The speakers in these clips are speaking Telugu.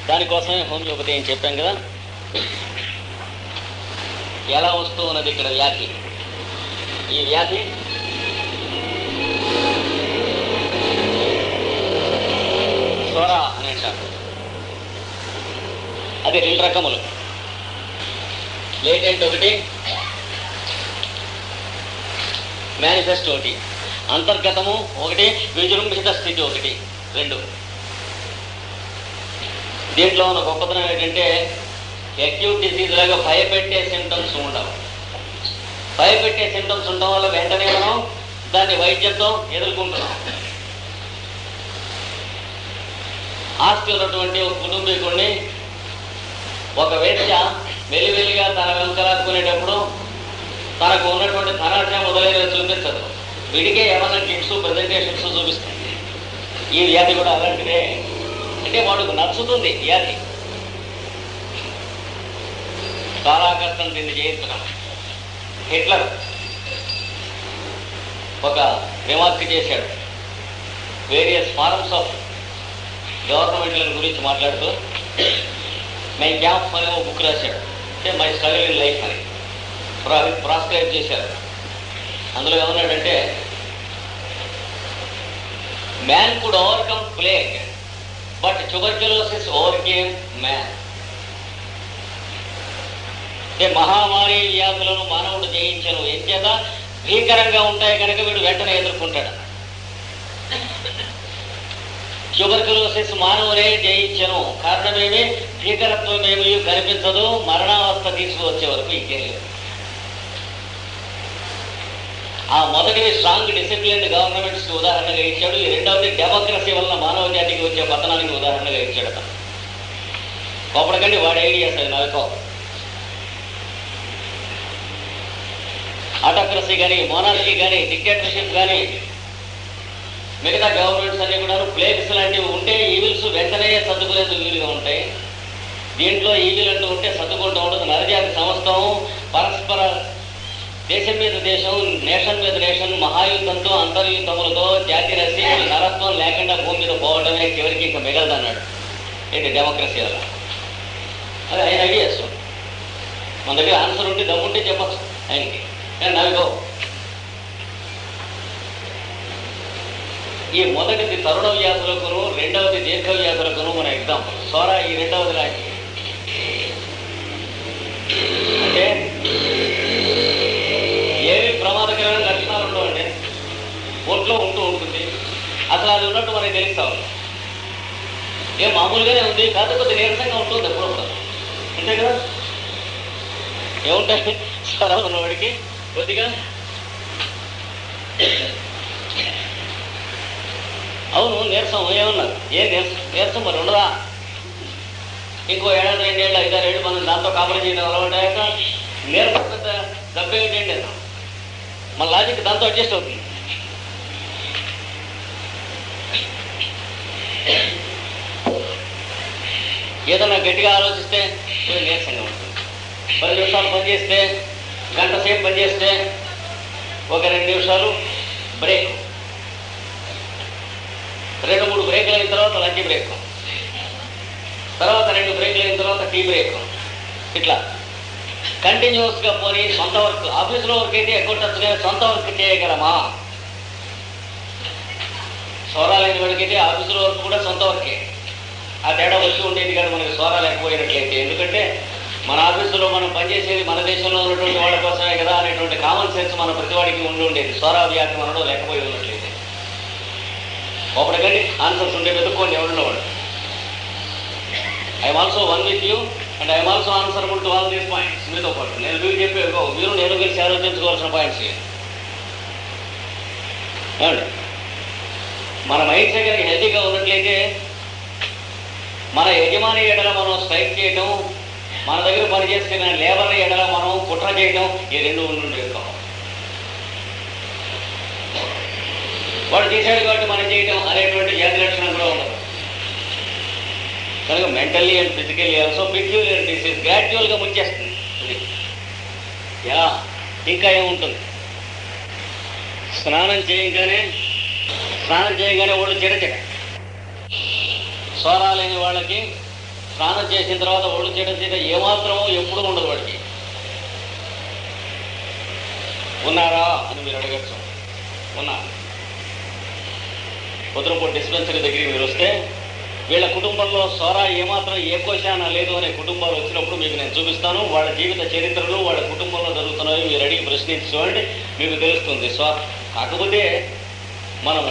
దానికోసమే హోమియోపతి అని చెప్పాం కదా. ఎలా వస్తూ ఉన్నది ఇక్కడ వ్యాధి? ఈ వ్యాధి స్వర అని అంటారు. అది 2 రకములు. లేటెంట్ ఒకటి, మేనిఫెస్ట్ ఒకటి. అంతర్గతము ఒకటి, విజృంభిత స్థితి ఒకటి. 2. దీంట్లో ఉన్న గొప్పతనం ఏంటంటే అక్యూట్ డిసీజ్ లాగా భయపెట్టే సిమ్టమ్స్ ఉండవు. భయపెట్టే సిమ్టమ్స్ ఉండడం వల్ల వెంటనే మనం దాన్ని వైద్యంతో ఎదుర్కొంటున్నాం. ఆస్తి ఉన్నటువంటి ఒక కుటుంబీకుడిని ఒక వేశ్య వెలివెలిగా తన వెనుకలాక్కునేటప్పుడు తనకు ఉన్నటువంటి ధనాశ మొదలైన చూపించదు. వీడికే ఏమన్నా గిఫ్ట్స్ ప్రజెంటేషన్స్ చూపిస్తుంది. ఈ వ్యాధి కూడా అలాంటిదే. అంటే వాడుకు నచ్చుతుంది వ్యాధి. చాలా కష్టం దీన్ని చేయించడం. హిట్లర్ ఒక రిమార్క్ చేశాడు వేరియస్ ఫారమ్స్ ఆఫ్ గవర్నమెంట్ల గురించి మాట్లాడుతూ. మై క్యాంప్ అనే ఒక బుక్ రాశాడు. అంటే మై స్ట్రగల్ ఇన్ లైఫ్ అని ప్రాస్క్రైబ్ చేశారు. అందులో ఏమన్నాడంటే man could overcome plague but tuberculosis overcame man. అంటే మహామారి వ్యాధులను మానవుడు జయించను. ఎంచేత భీకరంగా ఉంటాయి కనుక వీడు వెంటనే ఎదుర్కొంటాడు. ట్యూబర్క్యులోసిస్ మానవులే జయించను. కారణమేమి? భీకరత్వం ఏమీ కనిపించదు. మరణావస్థ తీసుకువచ్చే వరకు ఇంకేం లేదు. ఆ మొదటిది స్ట్రాంగ్ డిసిప్లిన్ గవర్నమెంట్స్ ఉదాహరణగా ఇచ్చాడు. ఈ రెండవది డెమోక్రసీ వల్ల మానవ జాతికి వచ్చే పతనానికి ఉదాహరణగా ఇచ్చాడు. అతను కోపడకండి, వాడి ఐడియాస్ అది నవ్వుకో. ఆటోక్రసీ కానీ, మోనార్కీ కానీ, డిక్టేటర్షిప్ కానీ, మిగతా గవర్నమెంట్స్ అన్ని కూడా ప్లేగ్స్ లాంటివి ఉంటే ఈవిల్స్ వెంటనే సర్దుకునేందుకు వీలుగా ఉంటాయి. దీంట్లో ఈవిల్ అంటూ ఉంటే సర్దుకుంటూ ఉండదు. నరజాతి సమస్తం పరస్పర దేశం మీద దేశం, నేషన్ మీద నేషన్, మహాయుద్ధంతో అంతర్యుద్ధములతో జాతి రసి నరత్వం లేకుండా భూమి మీద పోవడమే చివరికి ఇంకా మిగలదన్నాడు. ఏంటి డెమోక్రసీ వల్ల? అది ఆయన ఐడియాస్. మన దగ్గర ఆన్సర్ ఉంటే దమ్ముంటే చెప్పచ్చు ఆయనకి. కానీ నవ్వుకో. ఈ మొదటిది తరుణ వ్యాధులకును, రెండవది దీర్ఘ వ్యాధులకును మన ఎగ్జాంపుల్. సోరా ఈ రెండవది లాంటి. అంటే ఏవి ప్రమాదకరమైన లక్షణాలు ఉండవండి, ఒంట్లో ఉంటుంది. అసలు అది ఉన్నట్టు మనకి తెలుస్తా ఉంది. మామూలుగానే ఉంది, కాకపోతే నీరసంగా ఉంటుంది ఎప్పుడప్పుడు. అంతే కదా? ఏముంటాయి స్వరాలు ఉన్నవాడికి కొద్దిగా. అవును, నీరసం ఏమన్నారు? నీరసం మరి ఉండదా? ఇంకో 7 2 ఏళ్ళు 5 6 ఏళ్ళు మనం దాంతో కాపురం చేయడం అలవాటాక నీరసం పెద్ద డబ్బు ఏంటండి? మన లాజిక్ దాంతో అడ్జస్ట్ అవుతుంది. ఏదన్నా గట్టిగా ఆలోచిస్తే నీరసంగా ఉంటుంది. 10 నిమిషాలు పనిచేస్తే, గంట సేపు పనిచేస్తే ఒక 2 నిమిషాలు బ్రేక్, 2 3 బ్రేక్లు అయిన తర్వాత లంచ్ బ్రేక్, తర్వాత 2 బ్రేక్లు అయిన తర్వాత టీ బ్రేక్. ఇట్లా కంటిన్యూస్గా పోనీ సొంత వర్క్, ఆఫీసులో వర్క్ అయితే ఎగ్గొట్టచ్చు కానీ సొంత వర్క్ చేయగలమా? సోరాలైన వాడికైతే ఆఫీసులో వర్క్ కూడా సొంత వర్కే. ఆ తేడా వచ్చి ఉండేది కానీ మనకి సోరా లేకపోయినట్లయితే. ఎందుకంటే మన ఆఫీసులో మనం పనిచేసేది మన దేశంలో ఉన్నటువంటి వాళ్ళ కోసమే కదా అనేటువంటి కామన్ సెన్స్ మన ప్రతివాడికి ఉండి ఉండేది. సోరా వ్యాధి మనలో లేకపోయి ఉన్నట్లయితే. ఒకటికండి ఆన్సర్స్ ఉంటే వెతుక్కోండి ఎవరున్నవాడు. I'm also one with you and I'm also answerable to all these points. మీతో పాటు నేను మీరు చెప్పే నేను కలిసి ఆలోచించుకోవాల్సిన పాయింట్స్ ఏమండి. మన మైండ్ సెట్ కనుక హెల్తీగా ఉన్నట్లయితే మన యజమాని ఎడల మనం స్ట్రైక్ చేయటం, మన దగ్గర పనిచేస్తున్న లేబర్ ఎడల మనం కుట్ర చేయటం, ఈ 2 ఉండి వాడు చేశాడు కాబట్టి మనం చేయటం అనేటువంటి జాతి లక్షణం కూడా ఉండదు. కనుక mentally and physically also peculiar disease గ్రాడ్యువల్గా ముంచేస్తుంది. ఎలా ఇంకా ఏముంటుంది? స్నానం చేయగానే ఒళ్ళు చిరచిర. సోరా లేని వాళ్ళకి స్నానం చేసిన తర్వాత ఒళ్ళు చెడ్డ ఏమాత్రమో ఎప్పుడూ ఉండదు వాడికి. ఉన్నారా అని మీరు అడగచ్చు. ఉన్నా. కుదురుపూట డిస్పెన్సరీ దగ్గరికి మీరు వస్తే వీళ్ళ కుటుంబంలో సోరా ఏమాత్రం ఏ కోశాన లేదు అనే కుటుంబాలు వచ్చినప్పుడు మీకు నేను చూపిస్తాను. వాళ్ళ జీవిత చరిత్రలు వాళ్ళ కుటుంబంలో జరుగుతున్నవి మీరు అడిగి ప్రశ్నించి చూడండి, మీకు తెలుస్తుంది. కాకపోతే మనం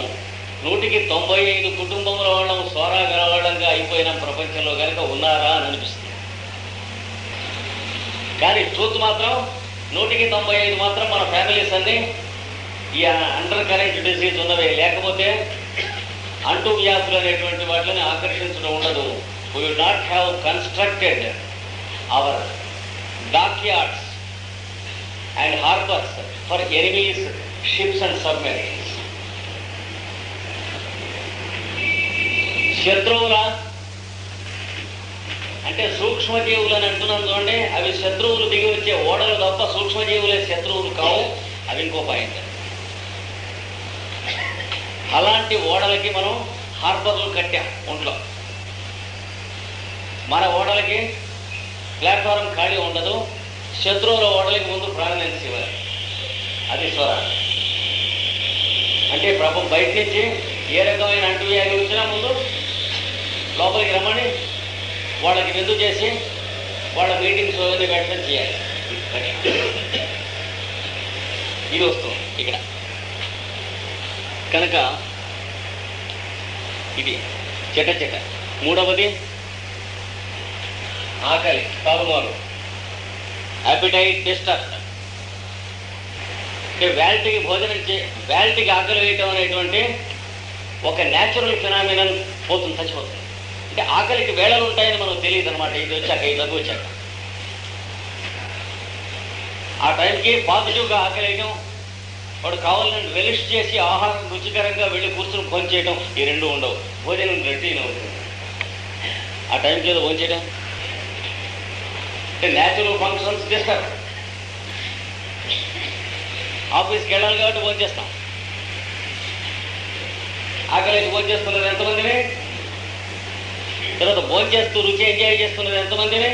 195 కుటుంబంలో వాళ్ళం సోరా గలవాళ్ళంగా అయిపోయిన ప్రపంచంలో కనుక ఉన్నారా అని అనిపిస్తుంది. కానీ ట్రూత్ మాత్రం 195 మాత్రం మన ఫ్యామిలీస్ అన్నీ ఈ అండర్ కరెంట్ డిసీజ్ ఉన్నవే. లేకపోతే అంటూ వ్యాధులు అనేటువంటి వాటిని ఆకర్షించడం ఉండదు. We will not have constructed our dockyards and harbours for enemies ships and submarines. శత్రువుల అంటే సూక్ష్మజీవులు అని అంటున్నాను చూడండి. అవి శత్రువులు దిగి వచ్చే ఓడలు తప్ప సూక్ష్మజీవులే శత్రువులు కావు. అవి ఇంకో పాయింట్. అలాంటి ఓడలకి మనం హార్బర్లు కట్టాం ఒంట్లో. మన ఓడలకి ప్లాట్ఫారం ఖాళీ ఉండదు. శత్రువుల ఓడలకి ముందు ప్రాణాన్ని ఇవ్వాలి. అది స్వర. అంటే ప్రభు బయట నుంచి ఏ రకమైన అంటువ్యాధి వచ్చినా ముందు లోపలికి రమ్మని వాళ్ళకి విందు చేసి వాళ్ళ మీటింగ్స్ అవన్నీ పెట్టడం చేయాలి. ఇది వస్తుంది ఇక్కడ కనుక ఇది చెట్ట. మూడవది ఆకలి తారుమారు, అపిటైట్ డిస్టర్బ్. అంటే వ్యాలిటీకి వ్యాలిటీకి ఆకలి వేయటం అనేటువంటి ఒక న్యాచురల్ ఫినామినల్ పోతుంది, చచ్చిపోతుంది. అంటే ఆకలికి వేళలు ఉంటాయని మనకు తెలియదు అనమాట. ఇది వచ్చాక ఈ దగ్గు వచ్చాక ఆ టైంకి పాజిటివ్గా ఆకలి వేయటం, వాడు కావాలని రెలిష్ చేసి ఆహారం రుచికరంగా వెళ్ళి కూర్చుని భోజనం చేయడం, ఈ రెండు ఉండవు. భోజనం రొటీన్ అవుతుంది. ఆ టైంకి ఏదో భోజనం చేయడం అంటే న్యాచురల్ ఫంక్షన్స్ చేస్తారు. ఆఫీస్కి వెళ్ళాలి కాబట్టి భోజనం చేస్తాం. ఆకలికి భోజనం చేస్తున్నది ఎంతమందిని, తర్వాత భోజనం చేస్తూ రుచి ఎంజాయ్ చేస్తున్నది ఎంతమందిని.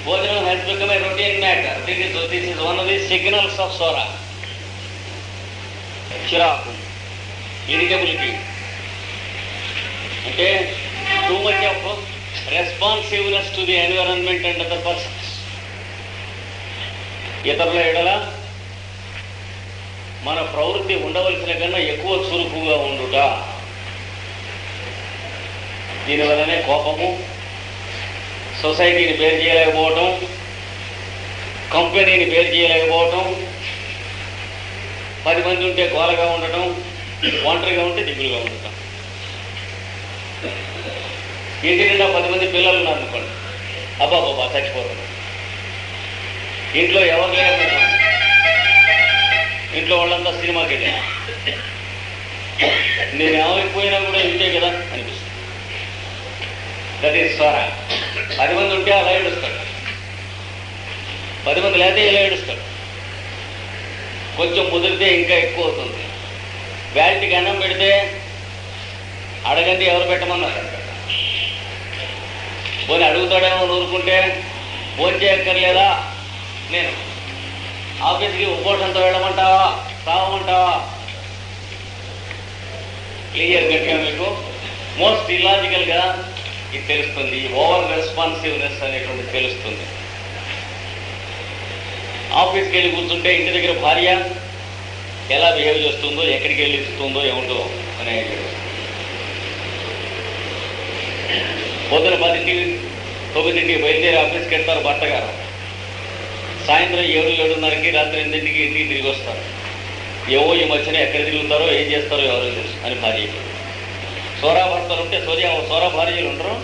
భోజనం has become a routine matter. This is one of the signals of Sora. చిరాకు, ఇరిటబిలిటీ, అంటే too much of responsiveness to the environment and other persons. ఇతరుల ఎడల మన ప్రవృత్తి ఉండవలసిన కన్నా ఎక్కువ చురుకుగా ఉండుట. దీనివల్లనే కోపము, సొసైటీని బేర్ చేయలేకపోవటం, కంపెనీని బేర్ చేయలేకపోవటం, 10 మంది ఉంటే గోలగా ఉండటం, ఒంటరిగా ఉంటే దిగులుగా ఉండటం. ఇంటి నిండా 10 మంది పిల్లలు ఉన్నారు అనుకోండి, అబ్బాబ్బా చచ్చిపోతున్నాం. ఇంట్లో ఎవరు లేరు, ఇంట్లో వాళ్ళంతా సినిమాకి వెళ్ళాను. నేను ఏమైపోయినా కూడా ఇంతే కదా అనిపిస్తుంది. దట్ ఈస్ స్వర. 10 మంది ఉంటే అలా ఏడుస్తాడు, 10 మంది లేకపోతే ఇలా ఏడుస్తాడు. కొంచెం ముదిరితే ఇంకా ఎక్కువ అవుతుంది. వ్యాలిటీకి అన్నం పెడితే అడగండి ఎవరు పెట్టమన్నారు. పోనీ అడుగుతాడేమో ఊరుకుంటే భోజనం చేయక్కర్లేదా, నేను ఆఫీస్కి ఉపోషంతో వెళ్ళమంటావా, తావమంటావా? క్లియర్ గట్టిగా మీకు మోస్ట్ ఇలాజికల్గా ఇది తెలుస్తుంది. ఓవర్ రెస్పాన్సివ్నెస్ అనేటువంటి తెలుస్తుంది. ఆఫీస్కి వెళ్ళి కూర్చుంటే ఇంటి దగ్గర భార్య ఎలా బిహేవ్ చేస్తుందో, ఎక్కడికి వెళ్ళి ఇస్తుందో ఏముందో అనేది. పొద్దున 10-9 బయలుదేరి ఆఫీస్కి వెళ్తారు భర్త గారు. సాయంత్రం 7-7:30కి, రాత్రి 8కి ఇంటికి తిరిగి వస్తారు. ఏవో ఈ మధ్యన ఎక్కడ తిరుగుతారో ఏం చేస్తారో ఎవరో తెలుసు అని భార్యకి. సోరా భర్తలు ఉంటే సోరా భార్యలు ఉండరు.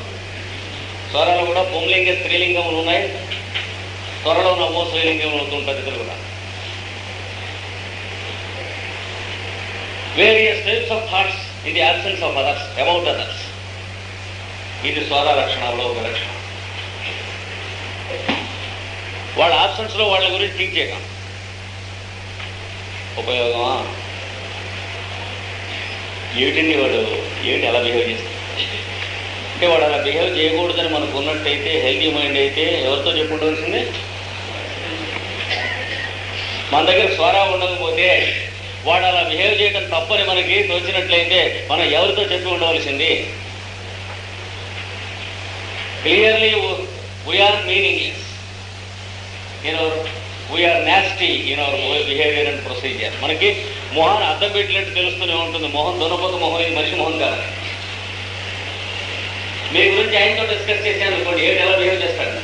సోరాలు కూడా పుంలింగ స్త్రీలింగములు ఉన్నాయి. త్వరలో నమో స్త్రీలింగం అవుతుంటుంది తెలుగులో. Various types of thoughts in the absence of others about others. ఇది సోరా లక్షణాల్లో ఒక లక్షణం. వాళ్ళ ఆబ్సెన్స్లో వాళ్ళ గురించి థింక్ చేయడం ఉపయోగమా? ఏమిటండి వాడు, ఏమిటి ఎలా బిహేవ్ చేస్తాడు? అంటే వాడు అలా బిహేవ్ చేయకూడదని మనకు ఉన్నట్టయితే, హెల్తీ మైండ్ అయితే ఎవరితో చెప్పుకోవాల్సింది? మన దగ్గర స్వరా ఉండకపోతే, వాడు అలా బిహేవ్ చేయడం తప్పని మనకి తోచినట్లయితే మనం ఎవరితో చెప్పి ఉండవలసింది? Clearly we are meaningless we are nasty in our behaviour and procedure. మనకి మొహాన్ని అద్దం పెట్టినట్టు తెలుస్తూనే ఉంటుంది. మొహం దునపోత మొహం, ఇది మనిషి మొహం కాదు. మీ గురించి ఆయనతో డిస్కస్ చేశాను అనుకోండి, ఏడు ఎలా బిహేవ్ చేస్తాడు?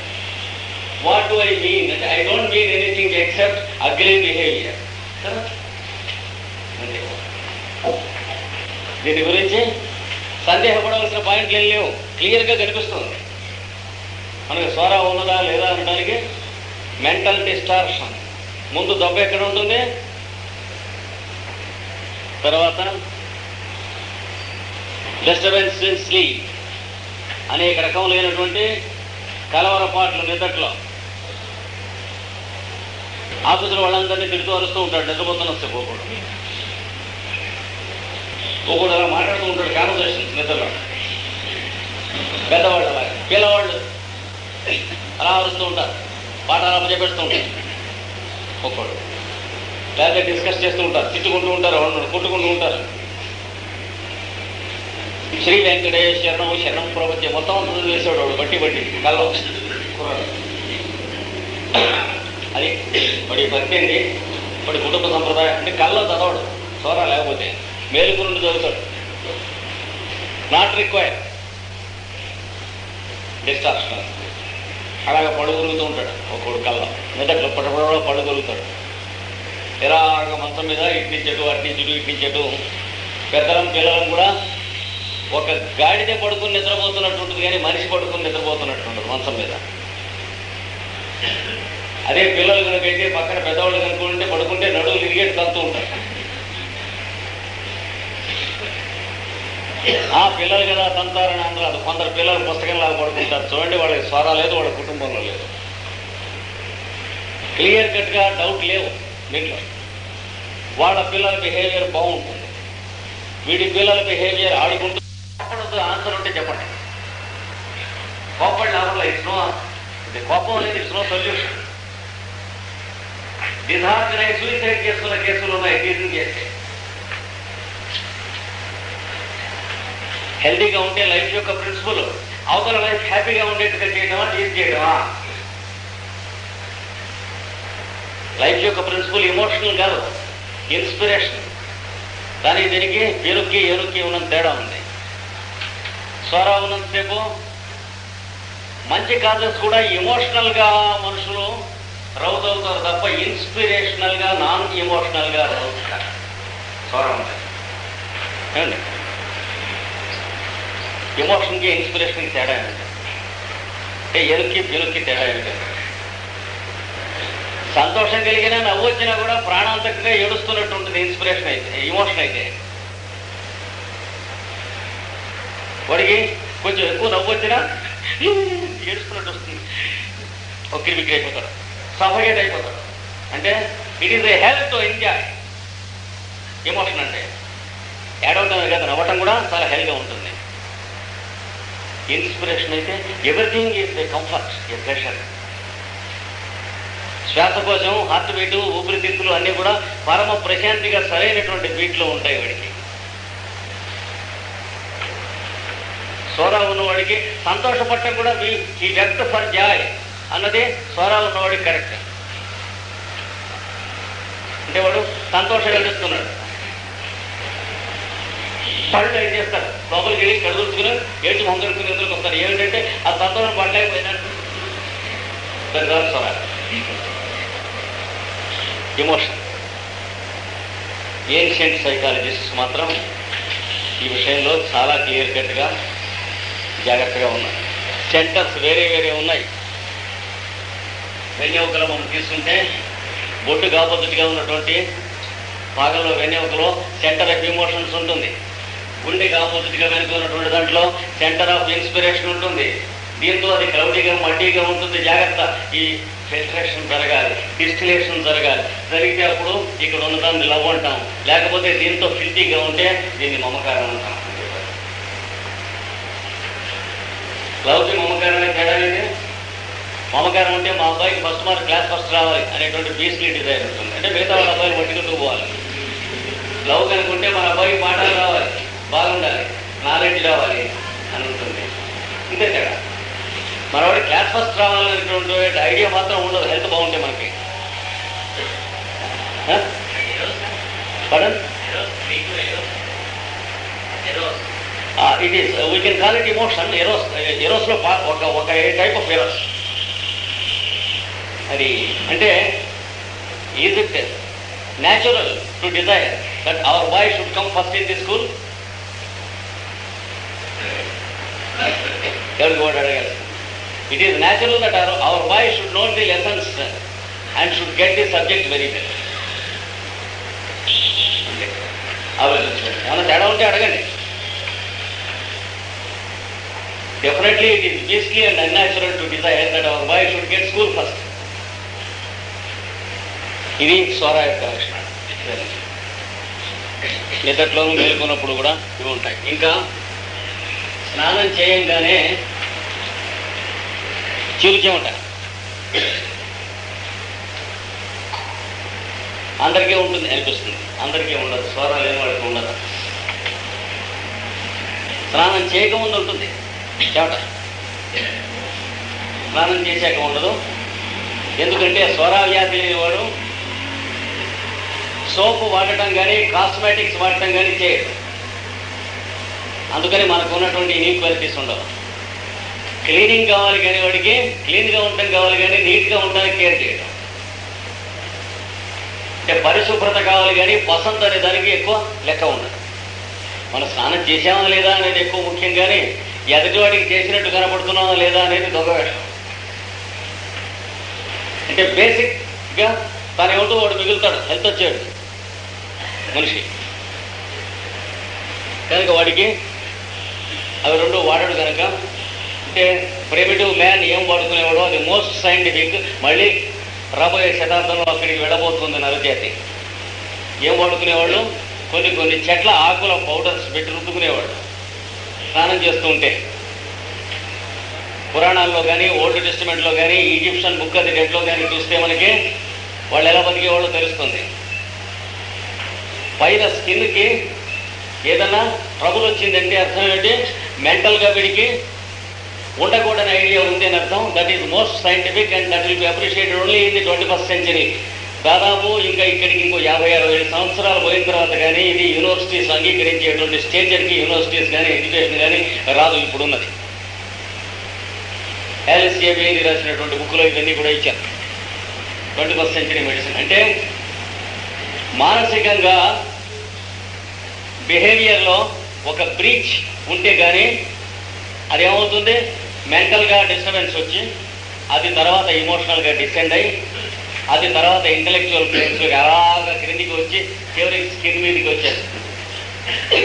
వాట్ డు ఐ మీన్ అంటే, I don't mean anything except ugly behaviour కదా. దీని గురించి సందేహపడవలసిన పాయింట్లు ఏం లేవు, క్లియర్గా కనిపిస్తుంది. మనకి స్వరా ఉన్నదా లేదా అనడానికి మెంటల్ డిస్టార్షన్. ముందు దెబ్బ ఎక్కడ ఉంటుంది, తర్వాత డిస్టర్బెన్స్ ఇన్ స్లీప్, అనేక రకములైనటువంటి కలవరపాట్లు నిద్రలో. ఆఫీసులో వాళ్ళందరినీ తిడుతూ అరుస్తూ ఉంటాడు, నిద్రపోతున్న వస్తే పోకూడదు. ఒకడు అలా మాట్లాడుతూ ఉంటాడు కాన్వర్సేషన్స్ నిద్రలో. పెద్దవాళ్ళు అలా, పిల్లవాళ్ళు అలా అరుస్తూ ఉంటారు, పాఠాలు చెప్పేస్తూ ఉంటారు. ఒక్కడు లేదా డిస్కస్ చేస్తూ ఉంటారు, తిట్టుకుంటూ ఉంటారు, కొట్టుకుంటూ ఉంటారు. శ్రీ వెంకటేష్ శరణం శరణం ప్రపంచం మొత్తం వేసాడు వాడు, బట్టి బట్టి కళ్ళ. అది వాడి భక్తి అండి, వాడి కుటుంబ సంప్రదాయం. అంటే కళ్ళలో చదవడు, సోరా లేకపోతే మేలుకు నుండి చదువుతాడు. Not required distortion. అలాగే పడుగురుగుతూ ఉంటాడు ఒక్కడు కళ్ళ నిద్రలో, పడపడలో పడుగురుగుతాడు. ఇలాగ మంచం మీద ఇట్నించటు అట్నించడు ఇట్నించటు. పెద్దలం పిల్లలం కూడా ఒక గాడిదే పడుకుని నిద్రపోతున్నట్టు ఉంటుంది, కానీ మనిషి పడుకుని నిద్రపోతున్నట్టు ఉంటుంది మంచం మీద. అదే పిల్లలు కనుకైతే పక్కన పెద్దవాళ్ళు కనుకుంటే పడుకుంటే నడువులు ఇరిగేట్ తంతూ ఉంటారు. ఆ పిల్లలు కదా తంతారని అందరూ, కొందరు పిల్లలు పుస్తకంలాగా పడుకుంటారు చూడండి, వాళ్ళకి స్వరా లేదు, వాళ్ళ కుటుంబంలో లేదు. క్లియర్ కట్గా డౌట్ లేవు దీంట్లో. వాళ్ళ పిల్లల బిహేవియర్ బాగుంటుంది, వీడి పిల్లల బిహేవియర్ ఆడుకుంటుంది. ఆన్సర్ ఉంటే చెప్పండి. కోపడి లాభంలో ఇట్స్ నో, కోపం అనేది it's no solution. Disorder suicide చేసుకున్న కేసులు ఉన్నాయి, టీజింగ్ చేస్తే. హెల్తీగా ఉంటే లైఫ్ యొక్క ప్రిన్సిపల్ అవతల లైఫ్ హ్యాపీగా ఉండేట్టుగా చేయడమా, టీజ్ చేయడమా? లైఫ్ యొక్క ప్రిన్సిపల్ ఎమోషనల్ కాదు, ఇన్స్పిరేషన్. దానికి దీనికి ఎరుక్కి ఎరుక్కి ఉన్నంత తేడా ఉంది. స్వరా ఉన్నంతసేపు మంచి కాజెస్ కూడా ఎమోషనల్గా మనుషులు రౌజ్ అవుతారు తప్ప ఇన్స్పిరేషనల్గా, నాన్ ఎమోషనల్గా రౌజ్ కాదు. స్వరా ఉంటుంది ఏమండి? ఎమోషన్కి ఇన్స్పిరేషన్కి తేడా ఏమిటి అంటే, ఎరుక్కి పెరుక్కి తేడా ఏమిటి? సంతోషం కలిగినా నవ్వు వచ్చినా కూడా ప్రాణాంతకంగా ఏడుస్తున్నట్టు ఉంటుంది ఇన్స్పిరేషన్ అయితే. ఎమోషన్ అయితే వాడికి కొంచెం ఎక్కువ నవ్వు వచ్చినా ఏడుస్తున్నట్టు వస్తుంది, ఒక్కిరి బిక్కిరి అయిపోతాడు, సఫోకేట్ అయిపోతాడు. అంటే it is a help to enjoy. Emotion అంటే ఏడవటమే కదా, నవ్వటం కూడా చాలా హెల్త్గా ఉంటుంది. ఇన్స్పిరేషన్ అయితే everything is a comfort, a pressure. శ్వాసకోశం, హార్ట్ బీటు, ఊపిరితిత్తులు అన్నీ కూడా పరమ ప్రశాంతిగా సరైనటువంటి బీట్లో ఉంటాయి వాడికి. స్వరా ఉన్నవాడికి సంతోషపడటం కూడా ఈ వ్యక్త ఫర్ జాయ్ అన్నది స్వరా ఉన్నవాడికి కరెక్ట్. అంటే వాడు సంతోషంగా తెలుస్తున్నాడు. పళ్ళు ఏం చేస్తారు, లోపలికి వెళ్ళి కడుగుతుకుని ఏడ్చి మొంగడుకుని ఎదురుకు వస్తారు. ఏమిటంటే ఆ సంతోషం పడలేకపోయినట్టు. స్వరా ఎమోషన్. ఏన్షియంట్ సైకాలజిస్ట్స్ మాత్రం ఈ విషయంలో చాలా క్లియర్ కట్గా జాగ్రత్తగా ఉన్నాయి. సెంటర్స్ వేరే వేరే ఉన్నాయి. వెన్నెముకలో మనం తీసుకుంటే బొట్టుగా ఆపోజిట్గా ఉన్నటువంటి భాగంలో వెన్నెముకలో సెంటర్ ఆఫ్ ఎమోషన్స్ ఉంటుంది. గుండెకి ఆపోజిట్గా వెనుక ఉన్నటువంటి దాంట్లో సెంటర్ ఆఫ్ ఇన్స్పిరేషన్ ఉంటుంది. దీంతో అది క్లౌడీగా మడ్డీగా ఉంటుంది. జాగ్రత్త. ఈ ఫిల్ట్రేషన్ జరగాలి, డిస్టిలేషన్ జరగాలి. జరిగితే అప్పుడు ఇక్కడ ఉన్నదాన్ని లవ్ అంటాం. లేకపోతే దీంతో ఫిల్తీగా ఉంటే దీన్ని మమకారం అంటాం. లవ్కి మమకారానికి తేడా ఏంటి? మమకారం ఉంటే మా అబ్బాయికి ఫస్ట్ మార్క్ క్లాస్ ఫస్ట్ రావాలి అనేటువంటి బీస్లీ డిజైర్ ఉంటుంది, అంటే మిగతా వాళ్ళ అబ్బాయిని పట్టుకుంటూ పోవాలి. లవ్ కనుకుంటే మన అబ్బాయికి పాఠాలు రావాలి, బాగుండాలి, నాలెడ్జ్ రావాలి అని ఉంటుంది. ఇంతే తేడా. మనవాడి క్లాస్ ఫస్ట్ రావాలనేటువంటి ఐడియా మాత్రం ఉండదు, హెల్త్ బాగుంటే మనకి. పడన్ it is we can call it emotion. ఎరోస్లో ఒక టైప్ ఆఫ్ ఎరోస్ అది. అంటే is it natural to desire that our boy should come first in the school? ఎవరికి కూడా అడగాలి. It is natural that our boy should note the lessons and should get the subject very well. ఆలోచించండి, ఏమైనా తేడా ఉంటే అడగండి. Definitely it is basically and unnatural to desire that our boy should get school first. ఇది స్వర యొక్క లక్షణం. నిద్రలోనూ మేలుకున్నప్పుడు కూడా ఇవి ఉంటాయి. ఇంకా స్నానం చేయంగానే చిరుచెమట అందరికీ ఉంటుంది అనిపిస్తుంది, అందరికీ ఉండదు. స్వరం లేని వాడికి ఉండదు. స్నానం చేయకముందు ఉంటుంది చెమట, స్నానం చేశాక ఉండదు. ఎందుకంటే స్వరావ్యాధి లేనివాడు సోపు వాడటం కానీ కాస్మెటిక్స్ వాడటం కానీ చేయడు. అందుకని మనకు ఉన్నటువంటి ఇన్ఈక్వాలిటీస్ ఉండవు. క్లీనింగ్ కావాలి కానీ వాడికి క్లీన్గా ఉండటం కావాలి కానీ నీట్గా ఉండడానికి కేర్ చేయడం. అంటే పరిశుభ్రత కావాలి కానీ పసంత్ అనే దానికి ఎక్కువ లెక్క ఉండదు. మనం స్నానం చేసామా లేదా అనేది ఎక్కువ ముఖ్యం, కానీ ఎదుటివాడికి చేసినట్టు కనపడుతున్నామా లేదా అనేది దొంగ వేషం. అంటే బేసిక్గా తను ఏమిటో వాడు మిగులుతాడు, హెల్త్ వచ్చాడు మనిషి కనుక వాడికి అవి రెండు వాడాడు కనుక. అంటే ప్రిమిటివ్ మ్యాన్ ఏం వాడుకునేవాడో అది మోస్ట్ సైంటిఫిక్. మళ్ళీ రాబోయే శతాబ్దంలో అక్కడికి వెళ్ళబోతుంది నరజాతి. ఏం వాడుకునేవాళ్ళు? కొన్ని చెట్ల ఆకుల పౌడర్స్ పెట్టి రుద్దుకునేవాడు స్నానం చేస్తూ ఉంటే. పురాణాల్లో కానీ ఓల్డ్ టెస్టిమెంట్లో కానీ ఈజిప్షియన్ బుక్ అది డెడ్లో కానీ చూస్తే మనకి వాళ్ళు ఎలా బతికేవాళ్ళో తెలుస్తుంది. పైన స్కిన్కి ఏదన్నా ట్రబుల్ వచ్చిందంటే అర్థం ఏంటి? మెంటల్గా వీడికి ఉండకూడని ఐడియా ఉంది అని అర్థం. That is most scientific and that will be appreciated only in the 21st century. దాదాపు ఇంకా ఇక్కడికి ఇంకో 50-60 సంవత్సరాలు పోయిన తర్వాత కానీ ఇది యూనివర్సిటీస్ అంగీకరించేటువంటి స్టేజర్కి యూనివర్సిటీస్ కానీ ఎడ్యుకేషన్ కానీ రాదు. ఇప్పుడున్నది ఆలిస్ ఏబిఐని రాసినటువంటి బుక్లో ఇవన్నీ కూడా ఇచ్చారు. 21st century మెడిసిన్ అంటే మానసికంగా బిహేవియర్లో ఒక బ్రీచ్ ఉంటే కానీ అదేమవుతుంది? మెంటల్గా డిస్టర్బెన్స్ వచ్చి అది తర్వాత ఇమోషనల్గా డిసెండ్ అయ్యి అది తర్వాత ఇంటలెక్చువల్ ప్లేన్స్లోకి అలాగా క్రిందికి వచ్చి చివరికి స్కిన్ మీదకి వచ్చేస్తుంది.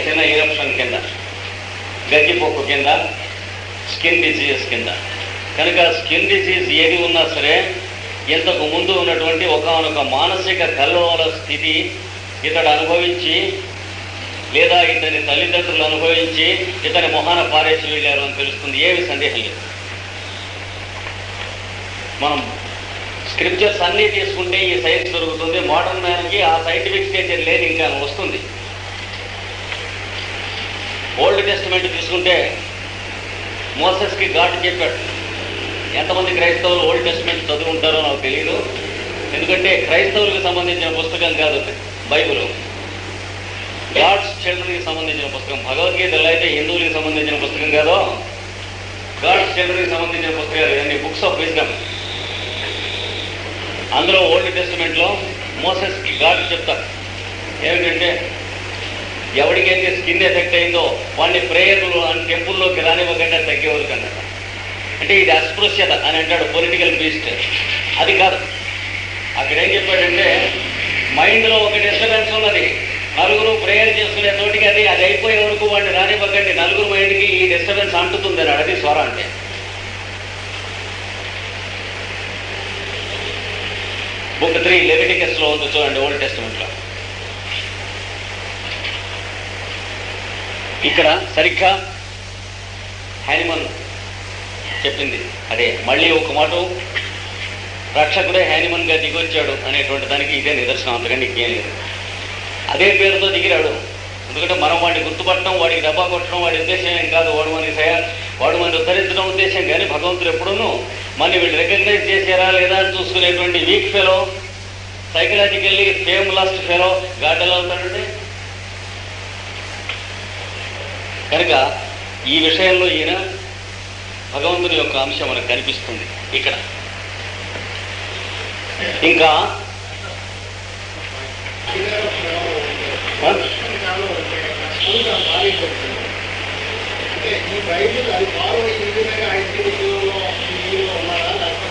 చిన్న ఇరప్షన్ కింద, గజ్జిపొక్కు కింద, స్కిన్ డిసీజెస్ కింద. కనుక స్కిన్ డిసీజ్ ఏది ఉన్నా సరే ఇంతకు ముందు ఉన్నటువంటి ఒకనొక మానసిక కల్లోల స్థితి ఇతడు అనుభవించి లేదా ఇతని తల్లిదండ్రులు అనుభవించి ఇతని మొహాన పారేసి వెళ్ళారు అని తెలుస్తుంది. ఏమి సందేహం లేదు. మనం స్క్రిప్చర్స్ అన్నీ తీసుకుంటే ఈ సైన్స్ దొరుకుతుంది. మోడర్న్ మ్యాన్కి ఆ సైంటిఫిక్ స్టేచర్ లేదు, ఇంకా వస్తుంది. ఓల్డ్ టెస్టిమెంట్ తీసుకుంటే మోసెస్కి గాడ్ చెప్పాడు. ఎంతమంది క్రైస్తవులు ఓల్డ్ టెస్టిమెంట్ చదువుకుంటారో నాకు తెలియదు, ఎందుకంటే క్రైస్తవులకు సంబంధించిన పుస్తకం కాదు బైబిల్. గాడ్స్ చిల్డ్రన్కి సంబంధించిన పుస్తకం. భగవద్గీతలో అయితే హిందువులకు సంబంధించిన పుస్తకం కాదో, గాడ్స్ చిల్డ్రన్కి సంబంధించిన పుస్తకాలు అన్ని బుక్స్ ఆఫ్ విజ్డమ్. అందులో ఓల్డ్ టెస్టిమెంట్లో మోసెస్కి గాడ్ చెప్తారు ఏమిటంటే ఎవరికైతే స్కిన్ ఎఫెక్ట్ అయిందో వాడిని ప్రేయర్లు అని టెంపుల్లోకి రానివ్వకుండా తగ్గేవారు కన్నాడు. అంటే ఇది అస్పృశ్యత అని అంటాడు పొలిటికల్ బీస్ట్. అది కాదు. అక్కడ ఏం చెప్పాడంటే మైండ్లో ఒక డిస్టర్బెన్స్ ఉన్నది, నలుగురు ప్రేయర్ చేసుకునే తోటికి అది అయిపోయే వరకు వాడిని రానివ్వకండి, నలుగురు మైండ్కి ఈ డిస్టర్బెన్స్ అంటుతుంది అన్నాడు. అది స్వర అంటే. బుక్ 3 లెవిటికస్లో ఉంది చూడండి, ఓల్డ్ టెస్టిమెంట్లో. ఇక్కడ సరిగ్గా హ్యానిమన్ చెప్పింది అదే. మళ్ళీ ఒక మాట రక్షకుడే హ్యానిమన్గా దిగొచ్చాడు అనేటువంటి దానికి ఇదే నిదర్శనం, అంతకంటే ఇంకేం లేదు. అదే పేరుతో దిగిరాడు. ఎందుకంటే మనం వాడిని గుర్తుపట్టడం, వాడికి దెబ్బ కొట్టడం వాడి ఉద్దేశం ఏం కాదు. వాడు మనని ఉద్ధరించడం ఉద్దేశం. కానీ భగవంతుడు ఎప్పుడూనూ మన వీళ్ళు రికగ్నైజ్ చేశారా లేదా అని చూసుకునేటువంటి weak fellow, psychologically fame lost fellow god ఎలా అవుతాడంటే. కనుక ఈ విషయంలో ఈయన భగవంతుని యొక్క అంశం మనకు కనిపిస్తుంది ఇక్కడ. ఇంకా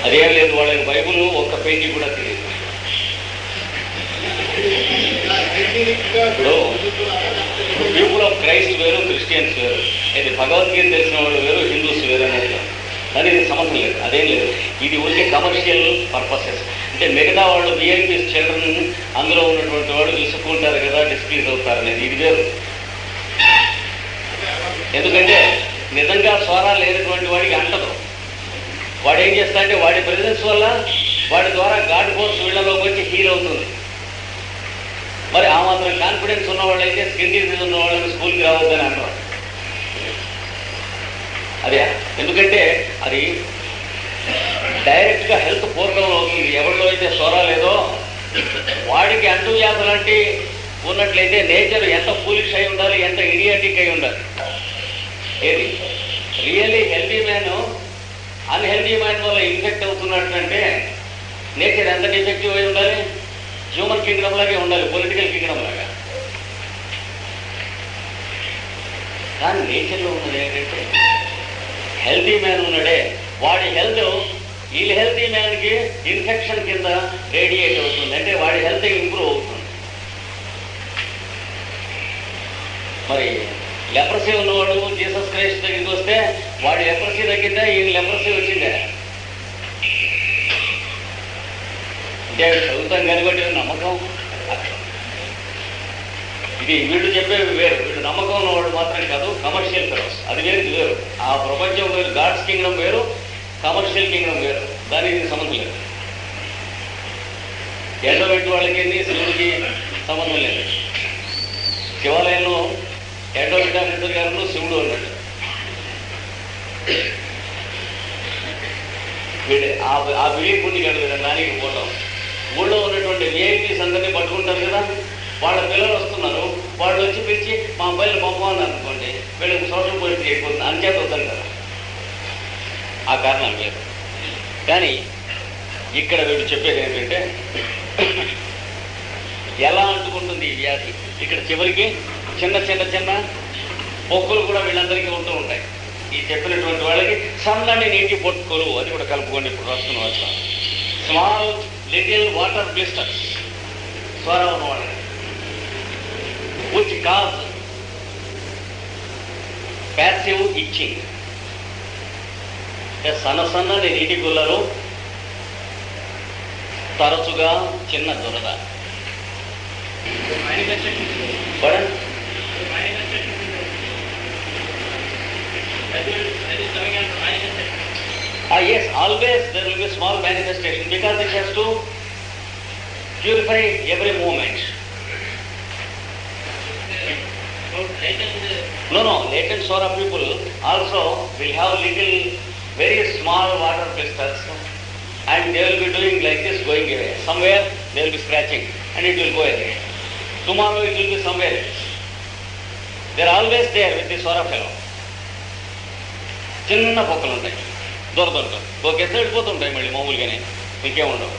అదేం లేదు, వాళ్ళకి బైబుల్ ఒక్క పేజీ కూడా తెలియదు. ఇప్పుడు పీపుల్ ఆఫ్ క్రైస్ట్ వేరు, క్రిస్టియన్స్ వేరు. అయితే భగవద్గీత తెలిసిన వాళ్ళు వేరు, హిందూస్ వేరు అనేది దానికి సంబంధం లేదు. అదేం లేదు, ఇది ఊరికే కమర్షియల్ పర్పసెస్. అంటే మిగతా వాళ్ళు విఐపీస్ చిల్డ్రన్ అందులో ఉన్నటువంటి వాళ్ళు విసుక్కుంటారు కదా, డిస్ప్లీజ్ అవుతారు అనేది ఇది వేరు. ఎందుకంటే నిజంగా స్వరాలు లేనటువంటి వాడికి అంటదు. వాడు ఏం చేస్తాడంటే వాడి ప్రెజెన్స్ వల్ల వాడి ద్వారా గాడ్ ఫోర్స్ వీళ్ళలోకి వచ్చి హీల్ అవుతుంది. మరి ఆ మాత్రం కాన్ఫిడెన్స్ ఉన్నవాళ్ళైతే స్కిన్ డిసీజ్ ఉన్న వాళ్ళని స్కూల్కి రావద్దని అంటారు. అదే, ఎందుకంటే అది డైరెక్ట్గా హెల్త్ పూర్ణం అవుతుంది. ఎవరిలో అయితే స్వరా లేదో వాడికి అంటువ్యాధులు లాంటి ఉన్నట్లయితే నేచర్ ఎంత ఫూలిష్ అయి ఉండాలి, ఎంత ఇడియాటిక్ అయి ఉండాలి. ఏది really healthy man unhealthy man వల్ల ఇన్ఫెక్ట్ అవుతున్నట్టంటే నేచర్ ఎంత డిఫెక్టివ్ అయి ఉండాలి. హ్యూమన్ కింగ్డమ్ లాగే ఉండాలి, పొలిటికల్ కింగ్డమ్ లాగా. కానీ నేచర్లో ఉన్నది ఏంటంటే హెల్దీ మ్యాన్ ఉన్నాడే వాడి హెల్త్ వీళ్ళ హెల్తీ మ్యాన్కి ఇన్ఫెక్షన్ కింద రేడియేట్ అవుతుంది. అంటే వాడి హెల్త్ ఇంప్రూవ్ అవుతుంది. మరి లెప్రసీ ఉన్నవాడు జీసస్ క్రైస్ట్ దగ్గరికి వస్తే వాడి లెప్రసీ తగ్గిందా, ఈయన లెప్రసీ వచ్చిందా? అంటే చదువుతాం కనుక నమ్మకం. ఇది వీళ్ళు చెప్పేవి వేరు. వీళ్ళు నమ్మకం ఉన్నవాడు మాత్రం కాదు, కమర్షియల్ ఫెలోస్. అది వేరు, ఇది వేరు. ఆ ప్రపంచం వేరు, గాడ్స్ కింగ్డమ్ వేరు, కమర్షియల్ కింగ్డమ్ వేరు. దానికి సంబంధం లేదు. ఎండోమెంట్ వాళ్ళకి శివుడికి సంబంధం లేదు. శివాలయంలో ఎండోమెంట్ గారు శివుడు అన్నాడు. ఆ బిలీఫ్ ఉంది కదా దానికి పోవటం. ఊళ్ళో ఉన్నటువంటి విఐపీస్ అందరినీ పట్టుకుంటారు కదా, వాళ్ళ పిల్లలు వస్తున్నారు, వాళ్ళు వచ్చి పిలిచి మా అబ్బాయిలు పంపమని అనుకోండి, వీళ్ళకి సోషల్ పాలిటీ అయిపోతుంది. అంచేత వద్దాం కదా, ఆ కారణాలు లేదు. కానీ ఇక్కడ వీడు చెప్పేది ఏంటంటే ఎలా అంటుకుంటుంది ఈ వ్యాధి. ఇక్కడ చివరికి చిన్న చిన్న చిన్న పొక్కులు కూడా వీళ్ళందరికీ ఉంటూ ఉంటాయి. ఈ చెప్పినటువంటి వాళ్ళకి సన్నని నీటి పొట్టుకోలు అది కూడా కలుపుకోండి. ఇప్పుడు రాస్తున్నాం అట్లా స్మాల్ లిటిల్ వాటర్ బ్లిస్టర్స్ స్వర ఉన్న వాళ్ళకి which cause passive itching. సన్నని నీటి గుల్లలు, తరచుగా చిన్న దురద. Yes, always there will be small manifestation because it has to purify every moment. No, latent Sora people also will have little, very small water blisters, and they will be doing like this, going away. Somewhere they will be scratching, and it will go away. Tomorrow it will be somewhere else. They are always there with the Sora fellow. చిన్న పొక్కలు ఉంటాయి, దొరదొరక ఒకేసారి వెళ్ళిపోతుంటాయి, మళ్ళీ మామూలుగానే ఇంకేముండవు.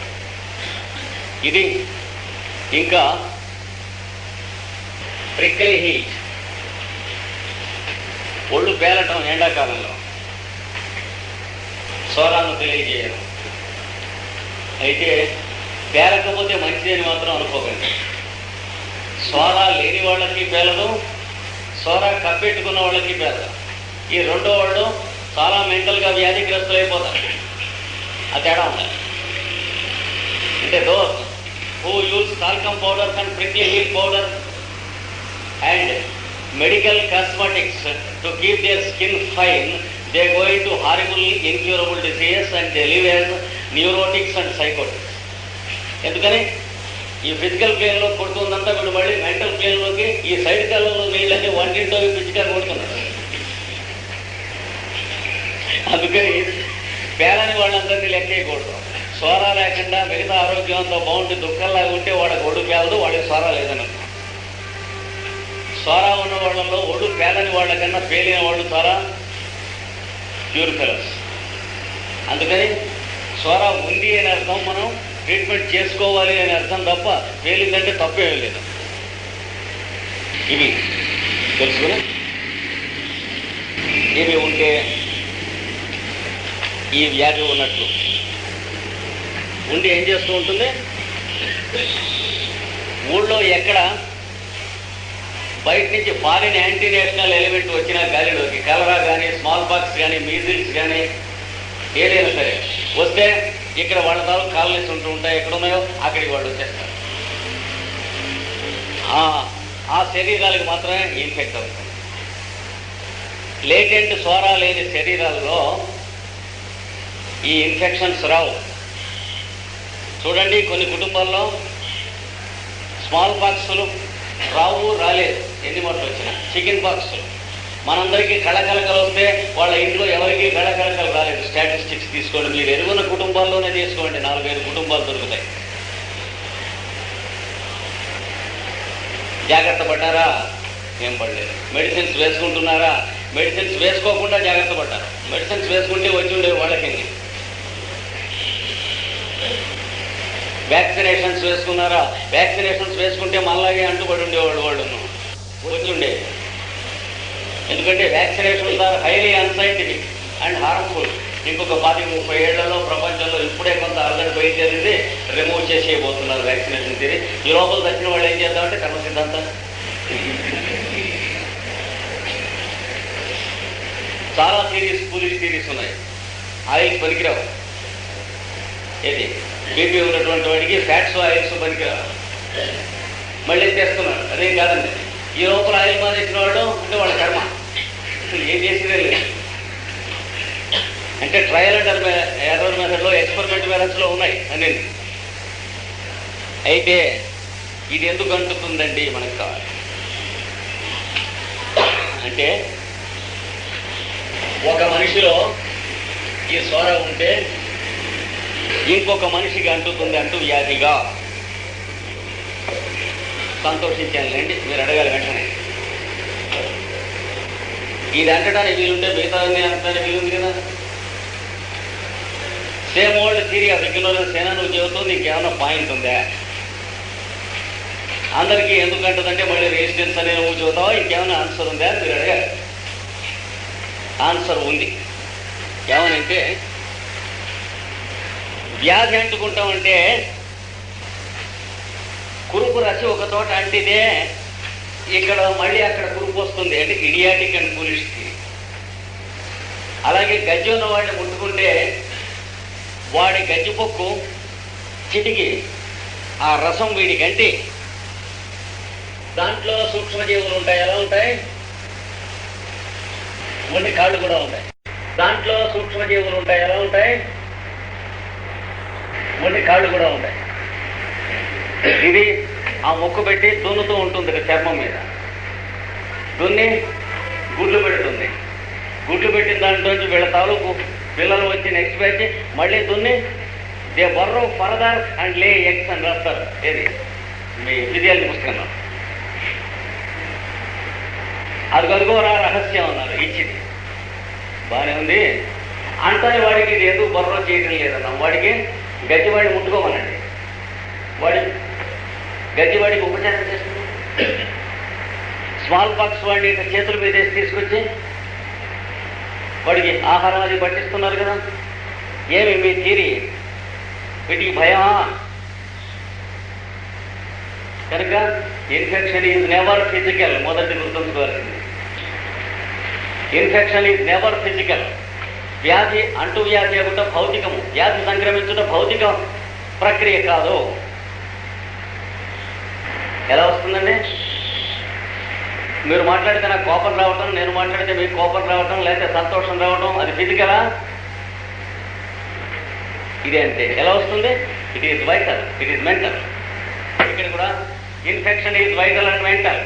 ఇది ఇంకా ప్రిక్కలీ హీట్, ఒళ్ళు పేలటం ఎండాకాలంలో, సోరాను తెలియజేయడం. అయితే పేలకపోతే మంచిదని మాత్రం అనుకోకండి. సోరా లేని వాళ్ళకి పేలదు, సోరా కప్పెట్టుకున్న వాళ్ళకి పేలదు. ఈ రెండో వాళ్ళు చాలా మెంటల్గా వ్యాధిగ్రస్తులు అయిపోతారు. ఆ తేడా ఉండాలి. అంటే those who use talcum powders and prickly heat powder and medical cosmetics to keep their skin fine, they going to horrible incurable diseases and they live as neurotics and psychotics. ఎందుకని ఈ ఫిజికల్ ప్లేన్లో కొడుతుందంతా వీళ్ళు మళ్ళీ మెంటల్ ప్లేన్లోకి ఈ సైడ్ కాలంలో నీళ్ళని వంటింటో పిచ్చిగా కొడుతున్నారు. అందుకని పేలని వాళ్ళందరినీ లెక్కేయకూడదు. స్వరా లేకుండా మిగతా ఆరోగ్యంతో బాగుండి దుఃఖంలాగా ఉంటే వాడికి ఒడు పేలదు, వాడికి స్వరా లేదని. స్వరా ఉన్న వాళ్ళలో ఒడు పేలని వాళ్ళకన్నా పేలిన వాళ్ళు చాలా ప్యూర్ ఫెలోస్. అందుకని స్వరా ఉంది అని అర్థం, మనం ట్రీట్మెంట్ చేసుకోవాలి అనే అర్థం తప్ప పేలిందంటే తప్పేమీ లేదు. ఇవి తెలుసుకుని ఇవి ఉంటే ఈ వ్యాధి ఉన్నట్లు ఉండి ఏం చేస్తూ ఉంటుంది, ఊళ్ళో ఎక్కడ బయట నుంచి ఫారిన్ యాంటీ నేషనల్ ఎలిమెంట్ వచ్చిన గాలిలోకి కలరా కానీ స్మాల్ పాక్స్ కానీ మీజిల్స్ కానీ ఏదైనా సరే వస్తే ఇక్కడ వాళ్ళ తాలూకు కాలనీస్ ఉంటూ ఉంటాయి, ఎక్కడున్నాయో అక్కడికి వాళ్ళు వచ్చేస్తారు. ఆ శరీరాలకు మాత్రమే ఇన్ఫెక్ట్ అవుతుంది. లేటెంట్ స్వరా లేని శరీరాల్లో ఈ ఇన్ఫెక్షన్స్ రావు. చూడండి, కొన్ని కుటుంబాల్లో స్మాల్ పాక్స్లు రావు, రాలేదు, ఎన్ని మాటలు వచ్చినా. చికెన్ పాక్స్లు మనందరికీ కళకళకలు వస్తే వాళ్ళ ఇంట్లో ఎవరికి కళకళకలు రాలేదు. స్టాటిస్టిక్స్ తీసుకోండి, మీరు ఎరుగున్న కుటుంబాల్లోనే తీసుకోండి, 4-5 కుటుంబాలు దొరుకుతాయి. జాగ్రత్త పడ్డారా? ఏం పడలేదు. మెడిసిన్స్ వేసుకుంటున్నారా? మెడిసిన్స్ వేసుకోకుండా జాగ్రత్త పడ్డారు. మెడిసిన్స్ వేసుకుంటే వచ్చి ఉండే వాళ్ళకి. వ్యాక్సినేషన్స్ వేసుకున్నారా? వ్యాక్సినేషన్స్ వేసుకుంటే మళ్ళాగే అంటుబడి ఉండేవాళ్ళు వాళ్ళను వచ్చి ఉండే. ఎందుకంటే vaccinations are highly unscientific and harmful. ఇంకొక 20-30 ఏళ్లలో ప్రపంచంలో ఇప్పుడే కొంత అర్థం బయలుదేరింది, రిమూవ్ చేసేయబోతున్నారు వ్యాక్సినేషన్ థియరీ. ఈ లోపల వచ్చిన వాళ్ళు ఏం చేద్దామంటే కర్మ సిద్ధాంతం. చాలా థియరీస్, ఫూలిష్ థియరీస్ ఉన్నాయి. ఆయిల్స్ పనికిరావు. ఏది బీపీ ఉన్నటువంటి వాడికి ఫ్యాట్స్ ఆయిల్స్ పనికిరావు, మళ్ళీ చేస్తున్నారు. అదేం కాదండి. ఈ లోపల ఆయిల్ మానేసిన వాళ్ళు అంటే వాళ్ళ కర్మ, ఏం చేసినా లేదు. అంటే ట్రయల్ అండ్ ఎర్రర్ మెథడ్లో, ఎక్స్పెరిమెంట్ మెథడ్స్లో ఉన్నాయి అన్నీ. అయితే ఇది ఎందుకు అంటుతుందండి మనకు కావాలి అంటే, ఒక మనిషిలో ఈ స్వర ఉంటే ఇంకొక మనిషికి అంటుతుంది, అంటూ వ్యాధిగా. సంతోషించానులేండి, మీరు అడగాలి వెంటనే. ఇది అంటడానికి వీలుంటే మిగతా అంటడానికి వీలుంది కదా. Same old theory of ignorance ఏనా నువ్వు చెబుతూ నీకేమైనా పాయింట్ ఉందా? అందరికీ ఎందుకు అంటుందంటే మళ్ళీ రెసిస్టెన్స్ అనే నువ్వు చెబుతావా, ఇంకేమైనా ఆన్సర్ ఉందా అని మీరు అడగాలి. ఆన్సర్ ఉంది. ఏమనంటే, వ్యాధి అంటుకుంటామంటే కురుపు రసి ఒక చోట అంటితే ఇక్కడ మళ్ళీ అక్కడ కురుపు వస్తుంది, అంటే ఇడియాటిక్ అండ్ ఫూలిష్ థియరీ. అలాగే గజ్జి ఉన్న వాడిని ముట్టుకుంటే వాడి గజ్జిపొక్కు చిటికి ఆ రసం వీడికి అంటి దాంట్లో సూక్ష్మజీవులు ఉంటాయి. ఎలా ఉంటాయి? ఒంటి కాళ్ళు కూడా ఉంటాయి. దాంట్లో సూక్ష్మజీవులు ఉంటాయి. ఎలా ఉంటాయి? ఒంటి కాళ్ళు కూడా ఉంటాయి. ఇది ఆ ముక్కు పెట్టి దున్నుతూ ఉంటుంది చర్మం మీద. దున్ని గుడ్లు పెడుతుంది. గుడ్లు పెట్టిన దాంట్లోంచి వీళ్ళ తాలూకు పిల్లలు వచ్చి నెక్స్ట్ బ్యాచ్ మళ్ళీ దున్ని దే బర్రో ఫర్దర్ అండ్ లే ఎగ్స్ అని రాస్తారు. ఏది మీ ఫిజియాలజీ పుస్తకంలో. అది కనుకోరా రహస్యం అన్నారు, ఇచ్చింది బాగానే ఉంది. అంతని వాడికి ఇది ఎందుకు బర్రో చేయటం లేదన్నా, వాడికి గజ్జివాడిని ముట్టుకోమనండి. వాడి గజ్జివాడికి ఉపచారం చేస్తుంది. స్మాల్ పాక్స్ వాడిని ఇట్లా చేతుల మీద వేసి తీసుకొచ్చి వాడికి ఆహారం అది పట్టిస్తున్నారు కదా. ఏమి మీ థియరీ? వీటికి భయమా? కనుక ఇన్ఫెక్షన్ ఈజ్ నెవర్ ఫిజికల్. మొదటి గుర్తుంచుకోవాల్సింది, ఇన్ఫెక్షన్ ఈజ్ నెవర్ ఫిజికల్. వ్యాధి అంటూ వ్యాధి అగుట భౌతికము, వ్యాధి సంక్రమించుట భౌతిక ప్రక్రియ కాదు. ఎలా వస్తుందండి? మీరు మాట్లాడితే నాకు కోపం రావటం, నేను మాట్లాడితే మీకు కోపం రావటం, లేకపోతే సంతోషం రావటం, అది ఫిజికలా? ఇదే అంతే. ఎలా వస్తుంది? It is vital, it is mental. ఇక్కడ కూడా infection is vital and mental.